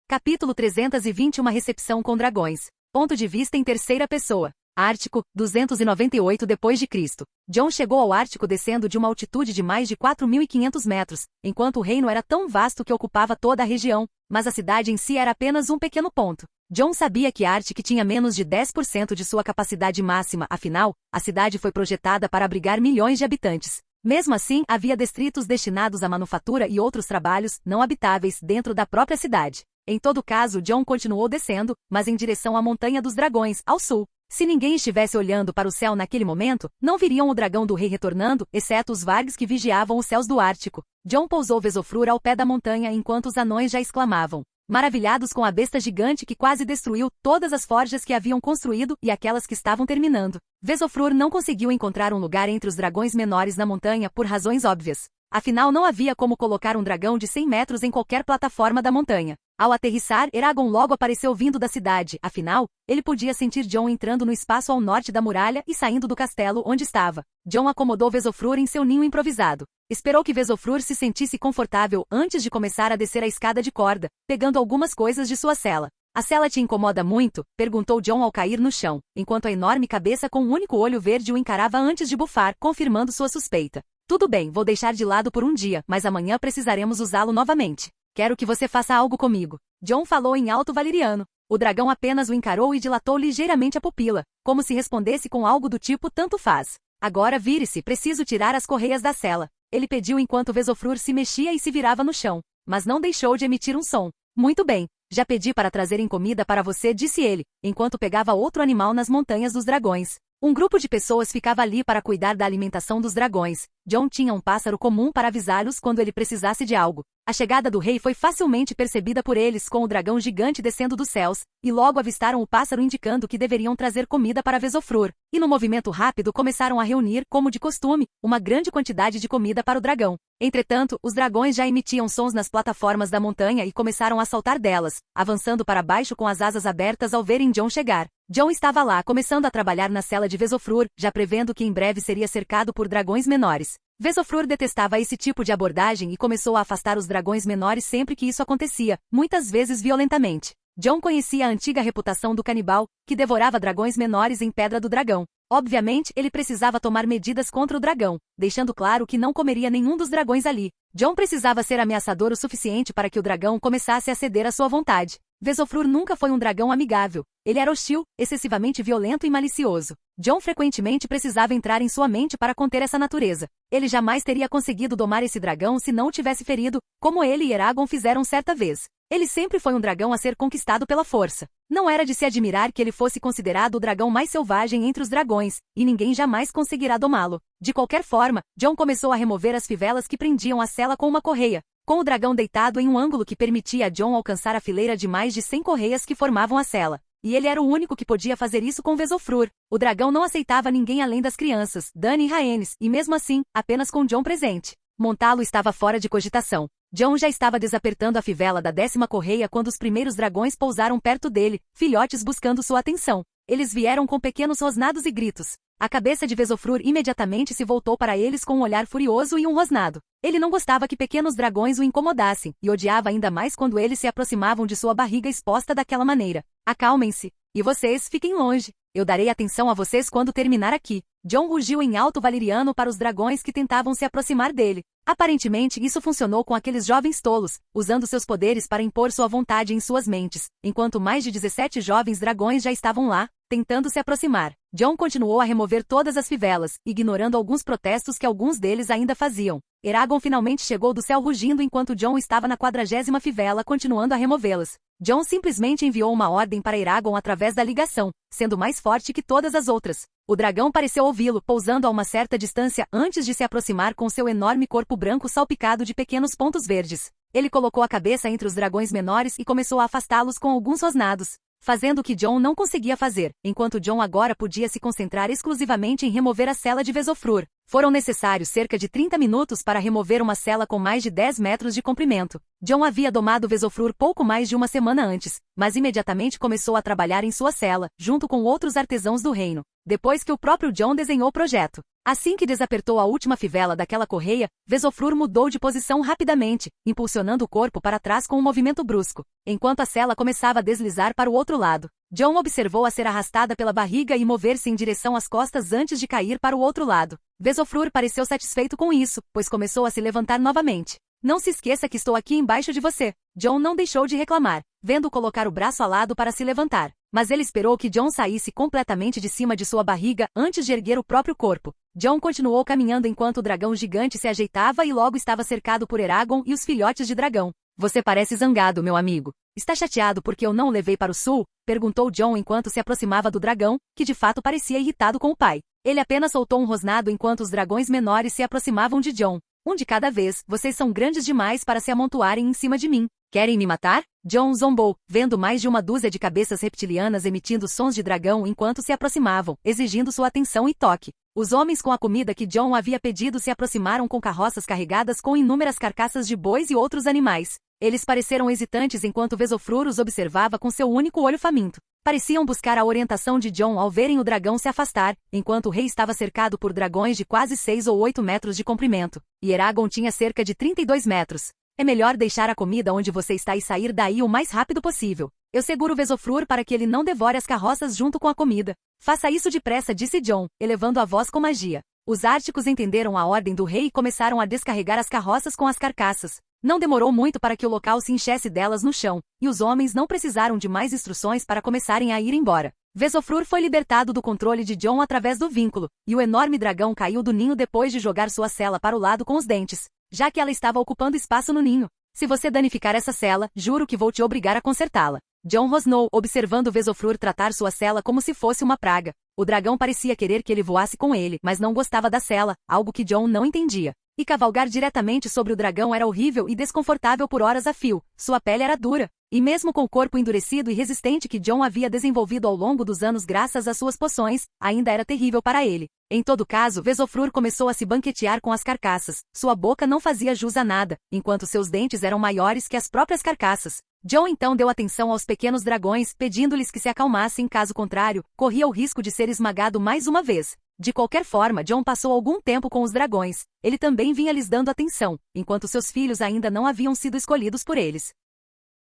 Capítulo 320 Uma recepção com dragões. Ponto de vista em terceira pessoa. Ártico, 298 d.C. Jon chegou ao Ártico descendo de uma altitude de mais de 4.500 metros, enquanto o reino era tão vasto que ocupava toda a região, mas a cidade em si era apenas um pequeno ponto. Jon sabia que Arctic tinha menos de 10% de sua capacidade máxima, afinal, a cidade foi projetada para abrigar milhões de habitantes. Mesmo assim, havia distritos destinados à manufatura e outros trabalhos não habitáveis dentro da própria cidade. Em todo caso, Jon continuou descendo, mas em direção à Montanha dos Dragões, ao sul. Se ninguém estivesse olhando para o céu naquele momento, não viriam o dragão do rei retornando, exceto os Vargs que vigiavam os céus do Ártico. Jon pousou Vesofrur ao pé da montanha enquanto os anões já exclamavam, maravilhados com a besta gigante que quase destruiu todas as forjas que haviam construído e aquelas que estavam terminando. Vesofrur não conseguiu encontrar um lugar entre os dragões menores na montanha por razões óbvias. Afinal, não havia como colocar um dragão de 100 metros em qualquer plataforma da montanha. Ao aterrissar, Eragon logo apareceu vindo da cidade, afinal, ele podia sentir Jon entrando no espaço ao norte da muralha e saindo do castelo onde estava. Jon acomodou Vesofrur em seu ninho improvisado. Esperou que Vesofrur se sentisse confortável antes de começar a descer a escada de corda, pegando algumas coisas de sua cela. A cela te incomoda muito? Perguntou Jon ao cair no chão, enquanto a enorme cabeça com um único olho verde o encarava antes de bufar, confirmando sua suspeita. Tudo bem, vou deixar de lado por um dia, mas amanhã precisaremos usá-lo novamente. Quero que você faça algo comigo. Jon falou em alto valeriano. O dragão apenas o encarou e dilatou ligeiramente a pupila, como se respondesse com algo do tipo tanto faz. Agora vire-se, preciso tirar as correias da cela. Ele pediu enquanto Vesofrur se mexia e se virava no chão, mas não deixou de emitir um som. Muito bem, já pedi para trazerem comida para você, disse ele, enquanto pegava outro animal nas montanhas dos dragões. Um grupo de pessoas ficava ali para cuidar da alimentação dos dragões. Jon tinha um pássaro comum para avisá-los quando ele precisasse de algo. A chegada do rei foi facilmente percebida por eles com o dragão gigante descendo dos céus, e logo avistaram o pássaro indicando que deveriam trazer comida para Vesofrur. E no movimento rápido começaram a reunir, como de costume, uma grande quantidade de comida para o dragão. Entretanto, os dragões já emitiam sons nas plataformas da montanha e começaram a saltar delas, avançando para baixo com as asas abertas ao verem Jon chegar. Jon estava lá, começando a trabalhar na cela de Vesofrur, já prevendo que em breve seria cercado por dragões menores. Vesofrur detestava esse tipo de abordagem e começou a afastar os dragões menores sempre que isso acontecia, muitas vezes violentamente. Jon conhecia a antiga reputação do canibal, que devorava dragões menores em Pedra do Dragão. Obviamente, ele precisava tomar medidas contra o dragão, deixando claro que não comeria nenhum dos dragões ali. Jon precisava ser ameaçador o suficiente para que o dragão começasse a ceder à sua vontade. Vesofrur nunca foi um dragão amigável. Ele era hostil, excessivamente violento e malicioso. Jon frequentemente precisava entrar em sua mente para conter essa natureza. Ele jamais teria conseguido domar esse dragão se não o tivesse ferido, como ele e Eragon fizeram certa vez. Ele sempre foi um dragão a ser conquistado pela força. Não era de se admirar que ele fosse considerado o dragão mais selvagem entre os dragões, e ninguém jamais conseguirá domá-lo. De qualquer forma, Jon começou a remover as fivelas que prendiam a cela com uma correia, com o dragão deitado em um ângulo que permitia a Jon alcançar a fileira de mais de 100 correias que formavam a cela. E ele era o único que podia fazer isso com Vesofrur. O dragão não aceitava ninguém além das crianças, Dany e Rhaenys, e mesmo assim, apenas com Jon presente. Montá-lo estava fora de cogitação. Jon já estava desapertando a fivela da 10ª correia quando os primeiros dragões pousaram perto dele, filhotes buscando sua atenção. Eles vieram com pequenos rosnados e gritos. A cabeça de Vesofrur imediatamente se voltou para eles com um olhar furioso e um rosnado. Ele não gostava que pequenos dragões o incomodassem, e odiava ainda mais quando eles se aproximavam de sua barriga exposta daquela maneira. Acalmem-se. E vocês, fiquem longe. Eu darei atenção a vocês quando terminar aqui. Jon rugiu em alto valeriano para os dragões que tentavam se aproximar dele. Aparentemente isso funcionou com aqueles jovens tolos, usando seus poderes para impor sua vontade em suas mentes, enquanto mais de 17 jovens dragões já estavam lá, tentando se aproximar. Jon continuou a remover todas as fivelas, ignorando alguns protestos que alguns deles ainda faziam. Eragon finalmente chegou do céu rugindo enquanto Jon estava na 40ª fivela continuando a removê-las. Jon simplesmente enviou uma ordem para Eragon através da ligação, sendo mais forte que todas as outras. O dragão pareceu ouvi-lo, pousando a uma certa distância antes de se aproximar com seu enorme corpo branco salpicado de pequenos pontos verdes. Ele colocou a cabeça entre os dragões menores e começou a afastá-los com alguns rosnados, fazendo o que Jon não conseguia fazer, enquanto Jon agora podia se concentrar exclusivamente em remover a cela de Vesofrur. Foram necessários cerca de 30 minutos para remover uma cela com mais de 10 metros de comprimento. Jon havia domado Vesofrur pouco mais de uma semana antes, mas imediatamente começou a trabalhar em sua cela, junto com outros artesãos do reino, depois que o próprio Jon desenhou o projeto. Assim que desapertou a última fivela daquela correia, Vesofrur mudou de posição rapidamente, impulsionando o corpo para trás com um movimento brusco, enquanto a cela começava a deslizar para o outro lado. Jon observou-a ser arrastada pela barriga e mover-se em direção às costas antes de cair para o outro lado. Vesofrur pareceu satisfeito com isso, pois começou a se levantar novamente. Não se esqueça que estou aqui embaixo de você. Jon não deixou de reclamar, vendo-o colocar o braço alado para se levantar. Mas ele esperou que Jon saísse completamente de cima de sua barriga antes de erguer o próprio corpo. Jon continuou caminhando enquanto o dragão gigante se ajeitava e logo estava cercado por Eragon e os filhotes de dragão. Você parece zangado, meu amigo. Está chateado porque eu não o levei para o sul? Perguntou Jon enquanto se aproximava do dragão, que de fato parecia irritado com o pai. Ele apenas soltou um rosnado enquanto os dragões menores se aproximavam de Jon. Um de cada vez, vocês são grandes demais para se amontoarem em cima de mim. Querem me matar? John zombou, vendo mais de uma dúzia de cabeças reptilianas emitindo sons de dragão enquanto se aproximavam, exigindo sua atenção e toque. Os homens com a comida que John havia pedido se aproximaram com carroças carregadas com inúmeras carcaças de bois e outros animais. Eles pareceram hesitantes enquanto Vesofrur os observava com seu único olho faminto. Pareciam buscar a orientação de John ao verem o dragão se afastar, enquanto o rei estava cercado por dragões de quase 6 ou 8 metros de comprimento, e Eragon tinha cerca de 32 metros. É melhor deixar a comida onde você está e sair daí o mais rápido possível. Eu seguro Vesofrur para que ele não devore as carroças junto com a comida. Faça isso depressa, disse John, elevando a voz com magia. Os Árticos entenderam a ordem do rei e começaram a descarregar as carroças com as carcaças. Não demorou muito para que o local se enchesse delas no chão, e os homens não precisaram de mais instruções para começarem a ir embora. Vesofrur foi libertado do controle de John através do vínculo, e o enorme dragão caiu do ninho depois de jogar sua cela para o lado com os dentes, já que ela estava ocupando espaço no ninho. Se você danificar essa cela, juro que vou te obrigar a consertá-la. John rosnou, observando Vesofrur tratar sua cela como se fosse uma praga. O dragão parecia querer que ele voasse com ele, mas não gostava da cela, algo que John não entendia. E cavalgar diretamente sobre o dragão era horrível e desconfortável por horas a fio. Sua pele era dura. E mesmo com o corpo endurecido e resistente que John havia desenvolvido ao longo dos anos graças às suas poções, ainda era terrível para ele. Em todo caso, Vesofrur começou a se banquetear com as carcaças. Sua boca não fazia jus a nada, enquanto seus dentes eram maiores que as próprias carcaças. John então deu atenção aos pequenos dragões, pedindo-lhes que se acalmassem, caso contrário, corria o risco de ser esmagado mais uma vez. De qualquer forma, John passou algum tempo com os dragões. Ele também vinha lhes dando atenção, enquanto seus filhos ainda não haviam sido escolhidos por eles.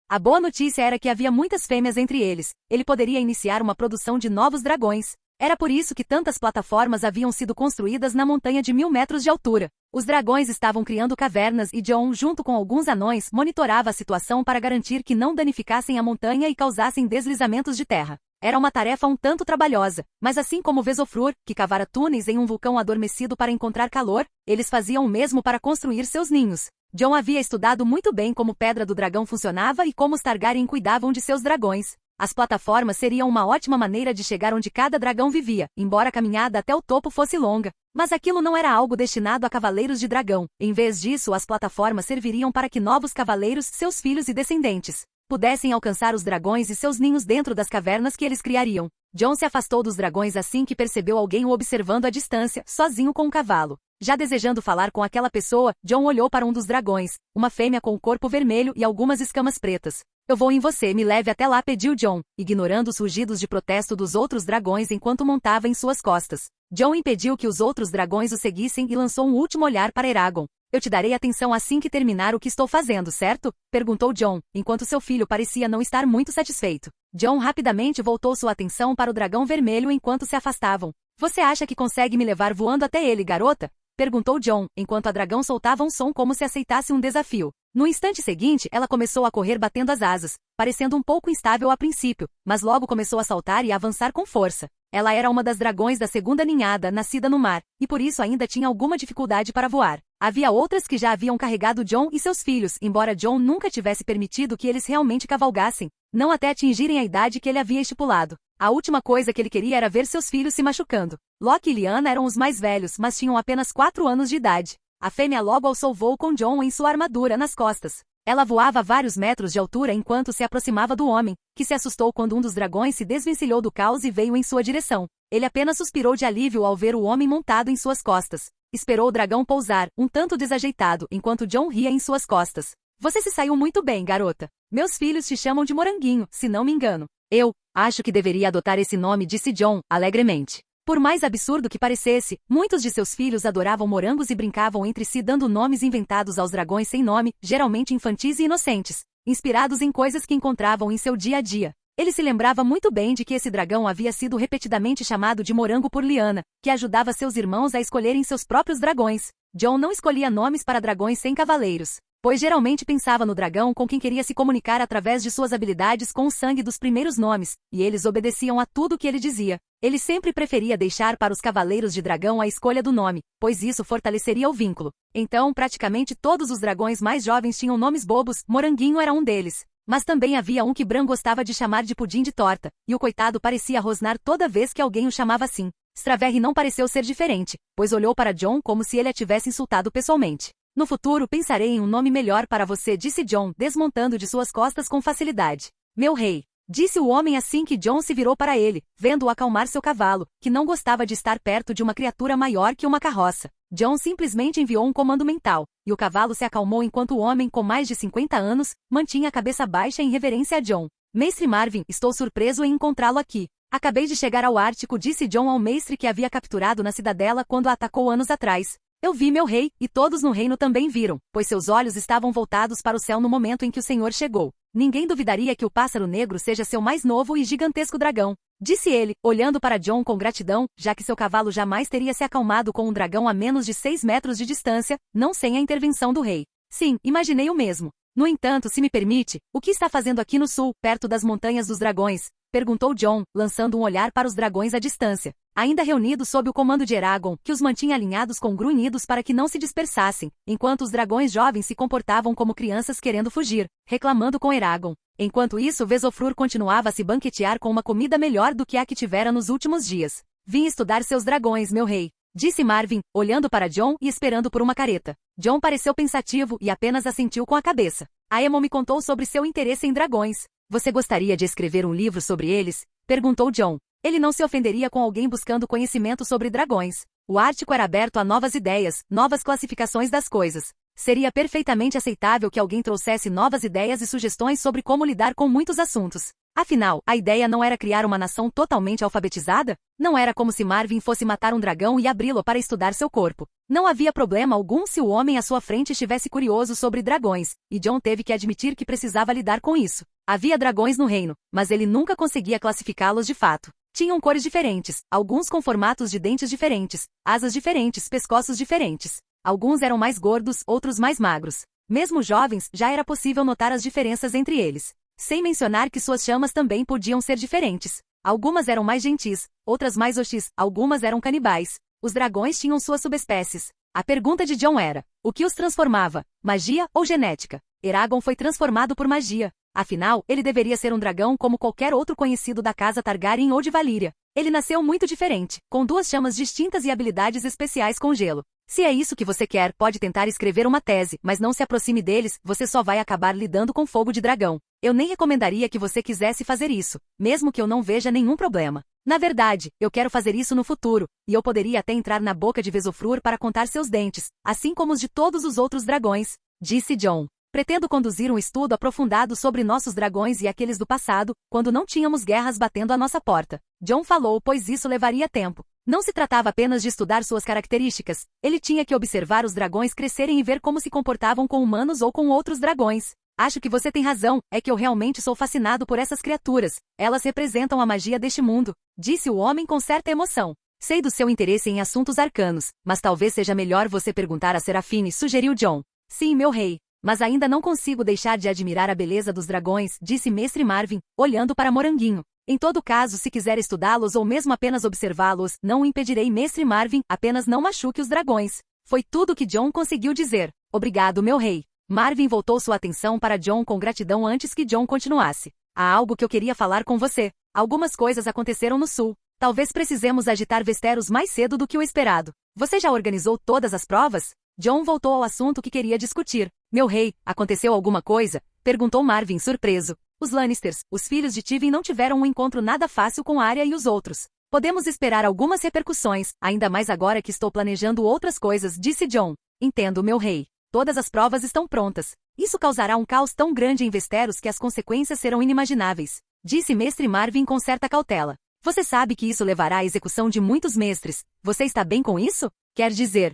A boa notícia era que havia muitas fêmeas entre eles. Ele poderia iniciar uma produção de novos dragões. Era por isso que tantas plataformas haviam sido construídas na montanha de 1000 metros de altura. Os dragões estavam criando cavernas e John, junto com alguns anões, monitorava a situação para garantir que não danificassem a montanha e causassem deslizamentos de terra. Era uma tarefa um tanto trabalhosa, mas assim como Vesofrur, que cavara túneis em um vulcão adormecido para encontrar calor, eles faziam o mesmo para construir seus ninhos. John havia estudado muito bem como Pedra do Dragão funcionava e como os Targaryen cuidavam de seus dragões. As plataformas seriam uma ótima maneira de chegar onde cada dragão vivia, embora a caminhada até o topo fosse longa. Mas aquilo não era algo destinado a cavaleiros de dragão. Em vez disso, as plataformas serviriam para que novos cavaleiros, seus filhos e descendentes, pudessem alcançar os dragões e seus ninhos dentro das cavernas que eles criariam. John se afastou dos dragões assim que percebeu alguém o observando à distância, sozinho com um cavalo. Já desejando falar com aquela pessoa, John olhou para um dos dragões, uma fêmea com o corpo vermelho e algumas escamas pretas. Eu vou em você, me leve até lá, pediu John, ignorando os rugidos de protesto dos outros dragões enquanto montava em suas costas. John impediu que os outros dragões o seguissem e lançou um último olhar para Eragon. Eu te darei atenção assim que terminar o que estou fazendo, certo? Perguntou John, enquanto seu filho parecia não estar muito satisfeito. John rapidamente voltou sua atenção para o dragão vermelho enquanto se afastavam. Você acha que consegue me levar voando até ele, garota? Perguntou John, enquanto a dragão soltava um som como se aceitasse um desafio. No instante seguinte, ela começou a correr batendo as asas, parecendo um pouco instável a princípio, mas logo começou a saltar e a avançar com força. Ela era uma das dragões da segunda ninhada, nascida no mar, e por isso ainda tinha alguma dificuldade para voar. Havia outras que já haviam carregado John e seus filhos, embora John nunca tivesse permitido que eles realmente cavalgassem, não até atingirem a idade que ele havia estipulado. A última coisa que ele queria era ver seus filhos se machucando. Loki e Lyanna eram os mais velhos, mas tinham apenas 4 anos de idade. A fêmea logo alçou voo com John em sua armadura nas costas. Ela voava a vários metros de altura enquanto se aproximava do homem, que se assustou quando um dos dragões se desvencilhou do caos e veio em sua direção. Ele apenas suspirou de alívio ao ver o homem montado em suas costas. Esperou o dragão pousar, um tanto desajeitado, enquanto John ria em suas costas. Você se saiu muito bem, garota. Meus filhos te chamam de Moranguinho, se não me engano. Eu acho que deveria adotar esse nome, disse John, alegremente. Por mais absurdo que parecesse, muitos de seus filhos adoravam morangos e brincavam entre si dando nomes inventados aos dragões sem nome, geralmente infantis e inocentes, inspirados em coisas que encontravam em seu dia a dia. Ele se lembrava muito bem de que esse dragão havia sido repetidamente chamado de morango por Lyanna, que ajudava seus irmãos a escolherem seus próprios dragões. John não escolhia nomes para dragões sem cavaleiros, pois geralmente pensava no dragão com quem queria se comunicar através de suas habilidades com o sangue dos primeiros nomes, e eles obedeciam a tudo que ele dizia. Ele sempre preferia deixar para os cavaleiros de dragão a escolha do nome, pois isso fortaleceria o vínculo. Então, praticamente todos os dragões mais jovens tinham nomes bobos, Moranguinho era um deles. Mas também havia um que Bran gostava de chamar de pudim de torta, e o coitado parecia rosnar toda vez que alguém o chamava assim. Straverri não pareceu ser diferente, pois olhou para John como se ele a tivesse insultado pessoalmente. No futuro pensarei em um nome melhor para você, disse Jon, desmontando de suas costas com facilidade. Meu rei, disse o homem assim que Jon se virou para ele, vendo-o acalmar seu cavalo, que não gostava de estar perto de uma criatura maior que uma carroça. Jon simplesmente enviou um comando mental, e o cavalo se acalmou enquanto o homem com mais de 50 anos mantinha a cabeça baixa em reverência a Jon. Mestre Marvin, estou surpreso em encontrá-lo aqui. Acabei de chegar ao Ártico, disse Jon ao mestre que havia capturado na cidadela quando a atacou anos atrás. Eu vi, meu rei, e todos no reino também viram, pois seus olhos estavam voltados para o céu no momento em que o senhor chegou. Ninguém duvidaria que o pássaro negro seja seu mais novo e gigantesco dragão, disse ele, olhando para Jon com gratidão, já que seu cavalo jamais teria se acalmado com um dragão a menos de 6 metros de distância, não sem a intervenção do rei. Sim, imaginei o mesmo. No entanto, se me permite, o que está fazendo aqui no sul, perto das Montanhas dos Dragões? Perguntou Jon, lançando um olhar para os dragões à distância, ainda reunidos sob o comando de Eragon, que os mantinha alinhados com grunhidos para que não se dispersassem, enquanto os dragões jovens se comportavam como crianças querendo fugir, reclamando com Eragon. Enquanto isso, Vesofrur continuava a se banquetear com uma comida melhor do que a que tivera nos últimos dias. Vim estudar seus dragões, meu rei, disse Marvin, olhando para Jon e esperando por uma careta. Jon pareceu pensativo e apenas assentiu com a cabeça. Aemon me contou sobre seu interesse em dragões. Você gostaria de escrever um livro sobre eles? Perguntou Jon. Ele não se ofenderia com alguém buscando conhecimento sobre dragões. O Ártico era aberto a novas ideias, novas classificações das coisas. Seria perfeitamente aceitável que alguém trouxesse novas ideias e sugestões sobre como lidar com muitos assuntos. Afinal, a ideia não era criar uma nação totalmente alfabetizada? Não era como se Marvin fosse matar um dragão e abri-lo para estudar seu corpo. Não havia problema algum se o homem à sua frente estivesse curioso sobre dragões, e Jon teve que admitir que precisava lidar com isso. Havia dragões no reino, mas ele nunca conseguia classificá-los de fato. Tinham cores diferentes, alguns com formatos de dentes diferentes, asas diferentes, pescoços diferentes. Alguns eram mais gordos, outros mais magros. Mesmo jovens, já era possível notar as diferenças entre eles. Sem mencionar que suas chamas também podiam ser diferentes. Algumas eram mais gentis, outras mais hostis, algumas eram canibais. Os dragões tinham suas subespécies. A pergunta de Jon era: o que os transformava? Magia ou genética? Eragon foi transformado por magia. Afinal, ele deveria ser um dragão como qualquer outro conhecido da casa Targaryen ou de Valíria. Ele nasceu muito diferente, com 2 chamas distintas e habilidades especiais com gelo. Se é isso que você quer, pode tentar escrever uma tese, mas não se aproxime deles, você só vai acabar lidando com fogo de dragão. Eu nem recomendaria que você quisesse fazer isso, mesmo que eu não veja nenhum problema. Na verdade, eu quero fazer isso no futuro, e eu poderia até entrar na boca de Vesofrur para contar seus dentes, assim como os de todos os outros dragões, disse Jon. Pretendo conduzir um estudo aprofundado sobre nossos dragões e aqueles do passado, quando não tínhamos guerras batendo à nossa porta. Jon falou, pois isso levaria tempo. Não se tratava apenas de estudar suas características, ele tinha que observar os dragões crescerem e ver como se comportavam com humanos ou com outros dragões. Acho que você tem razão, é que eu realmente sou fascinado por essas criaturas. Elas representam a magia deste mundo, disse o homem com certa emoção. Sei do seu interesse em assuntos arcanos, mas talvez seja melhor você perguntar a Serafine, sugeriu Jon. Sim, meu rei. Mas ainda não consigo deixar de admirar a beleza dos dragões, disse Mestre Marvin, olhando para Moranguinho. Em todo caso, se quiser estudá-los ou mesmo apenas observá-los, não o impedirei, Mestre Marvin, apenas não machuque os dragões. Foi tudo que Jon conseguiu dizer. Obrigado, meu rei. Marvin voltou sua atenção para Jon com gratidão antes que Jon continuasse. Há algo que eu queria falar com você. Algumas coisas aconteceram no sul. Talvez precisemos agitar Westeros mais cedo do que o esperado. Você já organizou todas as provas? Jon voltou ao assunto que queria discutir. Meu rei, aconteceu alguma coisa? Perguntou Marvin surpreso. Os Lannisters, os filhos de Tywin, não tiveram um encontro nada fácil com Arya e os outros. Podemos esperar algumas repercussões, ainda mais agora que estou planejando outras coisas, disse Jon. Entendo, meu rei. Todas as provas estão prontas. Isso causará um caos tão grande em Westeros que as consequências serão inimagináveis, disse Mestre Marvin com certa cautela. Você sabe que isso levará à execução de muitos mestres. Você está bem com isso? Quer dizer,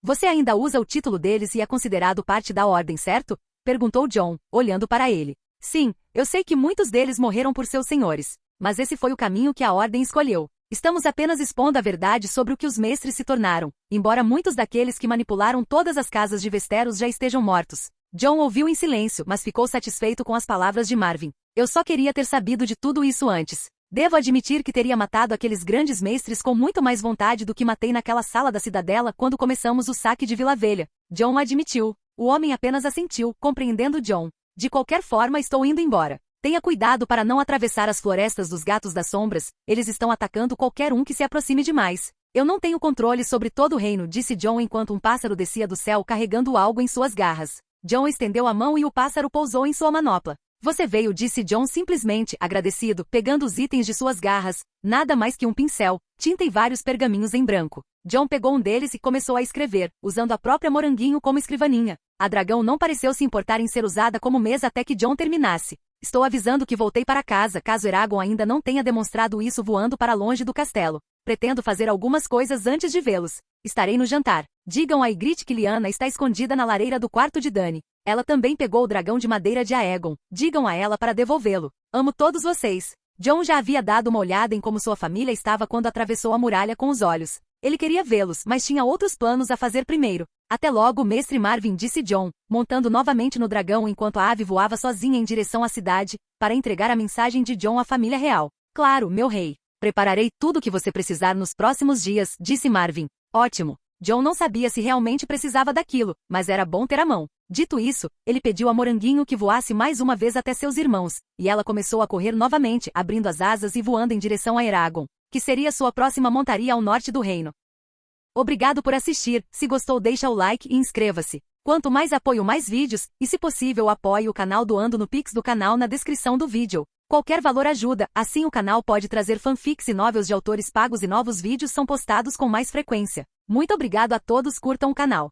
você ainda usa o título deles e é considerado parte da ordem, certo? Perguntou Jon, olhando para ele. Sim, eu sei que muitos deles morreram por seus senhores, mas esse foi o caminho que a ordem escolheu. Estamos apenas expondo a verdade sobre o que os mestres se tornaram, embora muitos daqueles que manipularam todas as casas de Westeros já estejam mortos. Jon ouviu em silêncio, mas ficou satisfeito com as palavras de Marvin. Eu só queria ter sabido de tudo isso antes. Devo admitir que teria matado aqueles grandes mestres com muito mais vontade do que matei naquela sala da cidadela quando começamos o saque de Vila Velha. Jon admitiu. O homem apenas assentiu, compreendendo Jon. De qualquer forma, estou indo embora. Tenha cuidado para não atravessar as florestas dos Gatos das Sombras, eles estão atacando qualquer um que se aproxime demais. Eu não tenho controle sobre todo o reino, disse Jon enquanto um pássaro descia do céu carregando algo em suas garras. Jon estendeu a mão e o pássaro pousou em sua manopla. Você veio, disse Jon simplesmente, agradecido, pegando os itens de suas garras, nada mais que um pincel, tinta e vários pergaminhos em branco. Jon pegou um deles e começou a escrever, usando a própria Moranguinho como escrivaninha. A dragão não pareceu se importar em ser usada como mesa até que Jon terminasse. Estou avisando que voltei para casa, caso Eragon ainda não tenha demonstrado isso voando para longe do castelo. Pretendo fazer algumas coisas antes de vê-los. Estarei no jantar. Digam a Ygritte que Lyanna está escondida na lareira do quarto de Dany. Ela também pegou o dragão de madeira de Aegon. Digam a ela para devolvê-lo. Amo todos vocês. Jon já havia dado uma olhada em como sua família estava quando atravessou a muralha com os olhos. Ele queria vê-los, mas tinha outros planos a fazer primeiro. Até logo, mestre Marvin, disse Jon, montando novamente no dragão enquanto a ave voava sozinha em direção à cidade, para entregar a mensagem de Jon à família real. Claro, meu rei. Prepararei tudo o que você precisar nos próximos dias, disse Marvin. Ótimo. Jon não sabia se realmente precisava daquilo, mas era bom ter a mão. Dito isso, ele pediu a Moranguinho que voasse mais uma vez até seus irmãos, e ela começou a correr novamente, abrindo as asas e voando em direção a Eragon, que seria sua próxima montaria ao norte do reino. Obrigado por assistir, se gostou deixa o like e inscreva-se. Quanto mais apoio mais vídeos, e se possível apoie o canal doando no Pix do canal na descrição do vídeo. Qualquer valor ajuda, assim o canal pode trazer fanfics e novels de autores pagos e novos vídeos são postados com mais frequência. Muito obrigado a todos, curtam o canal.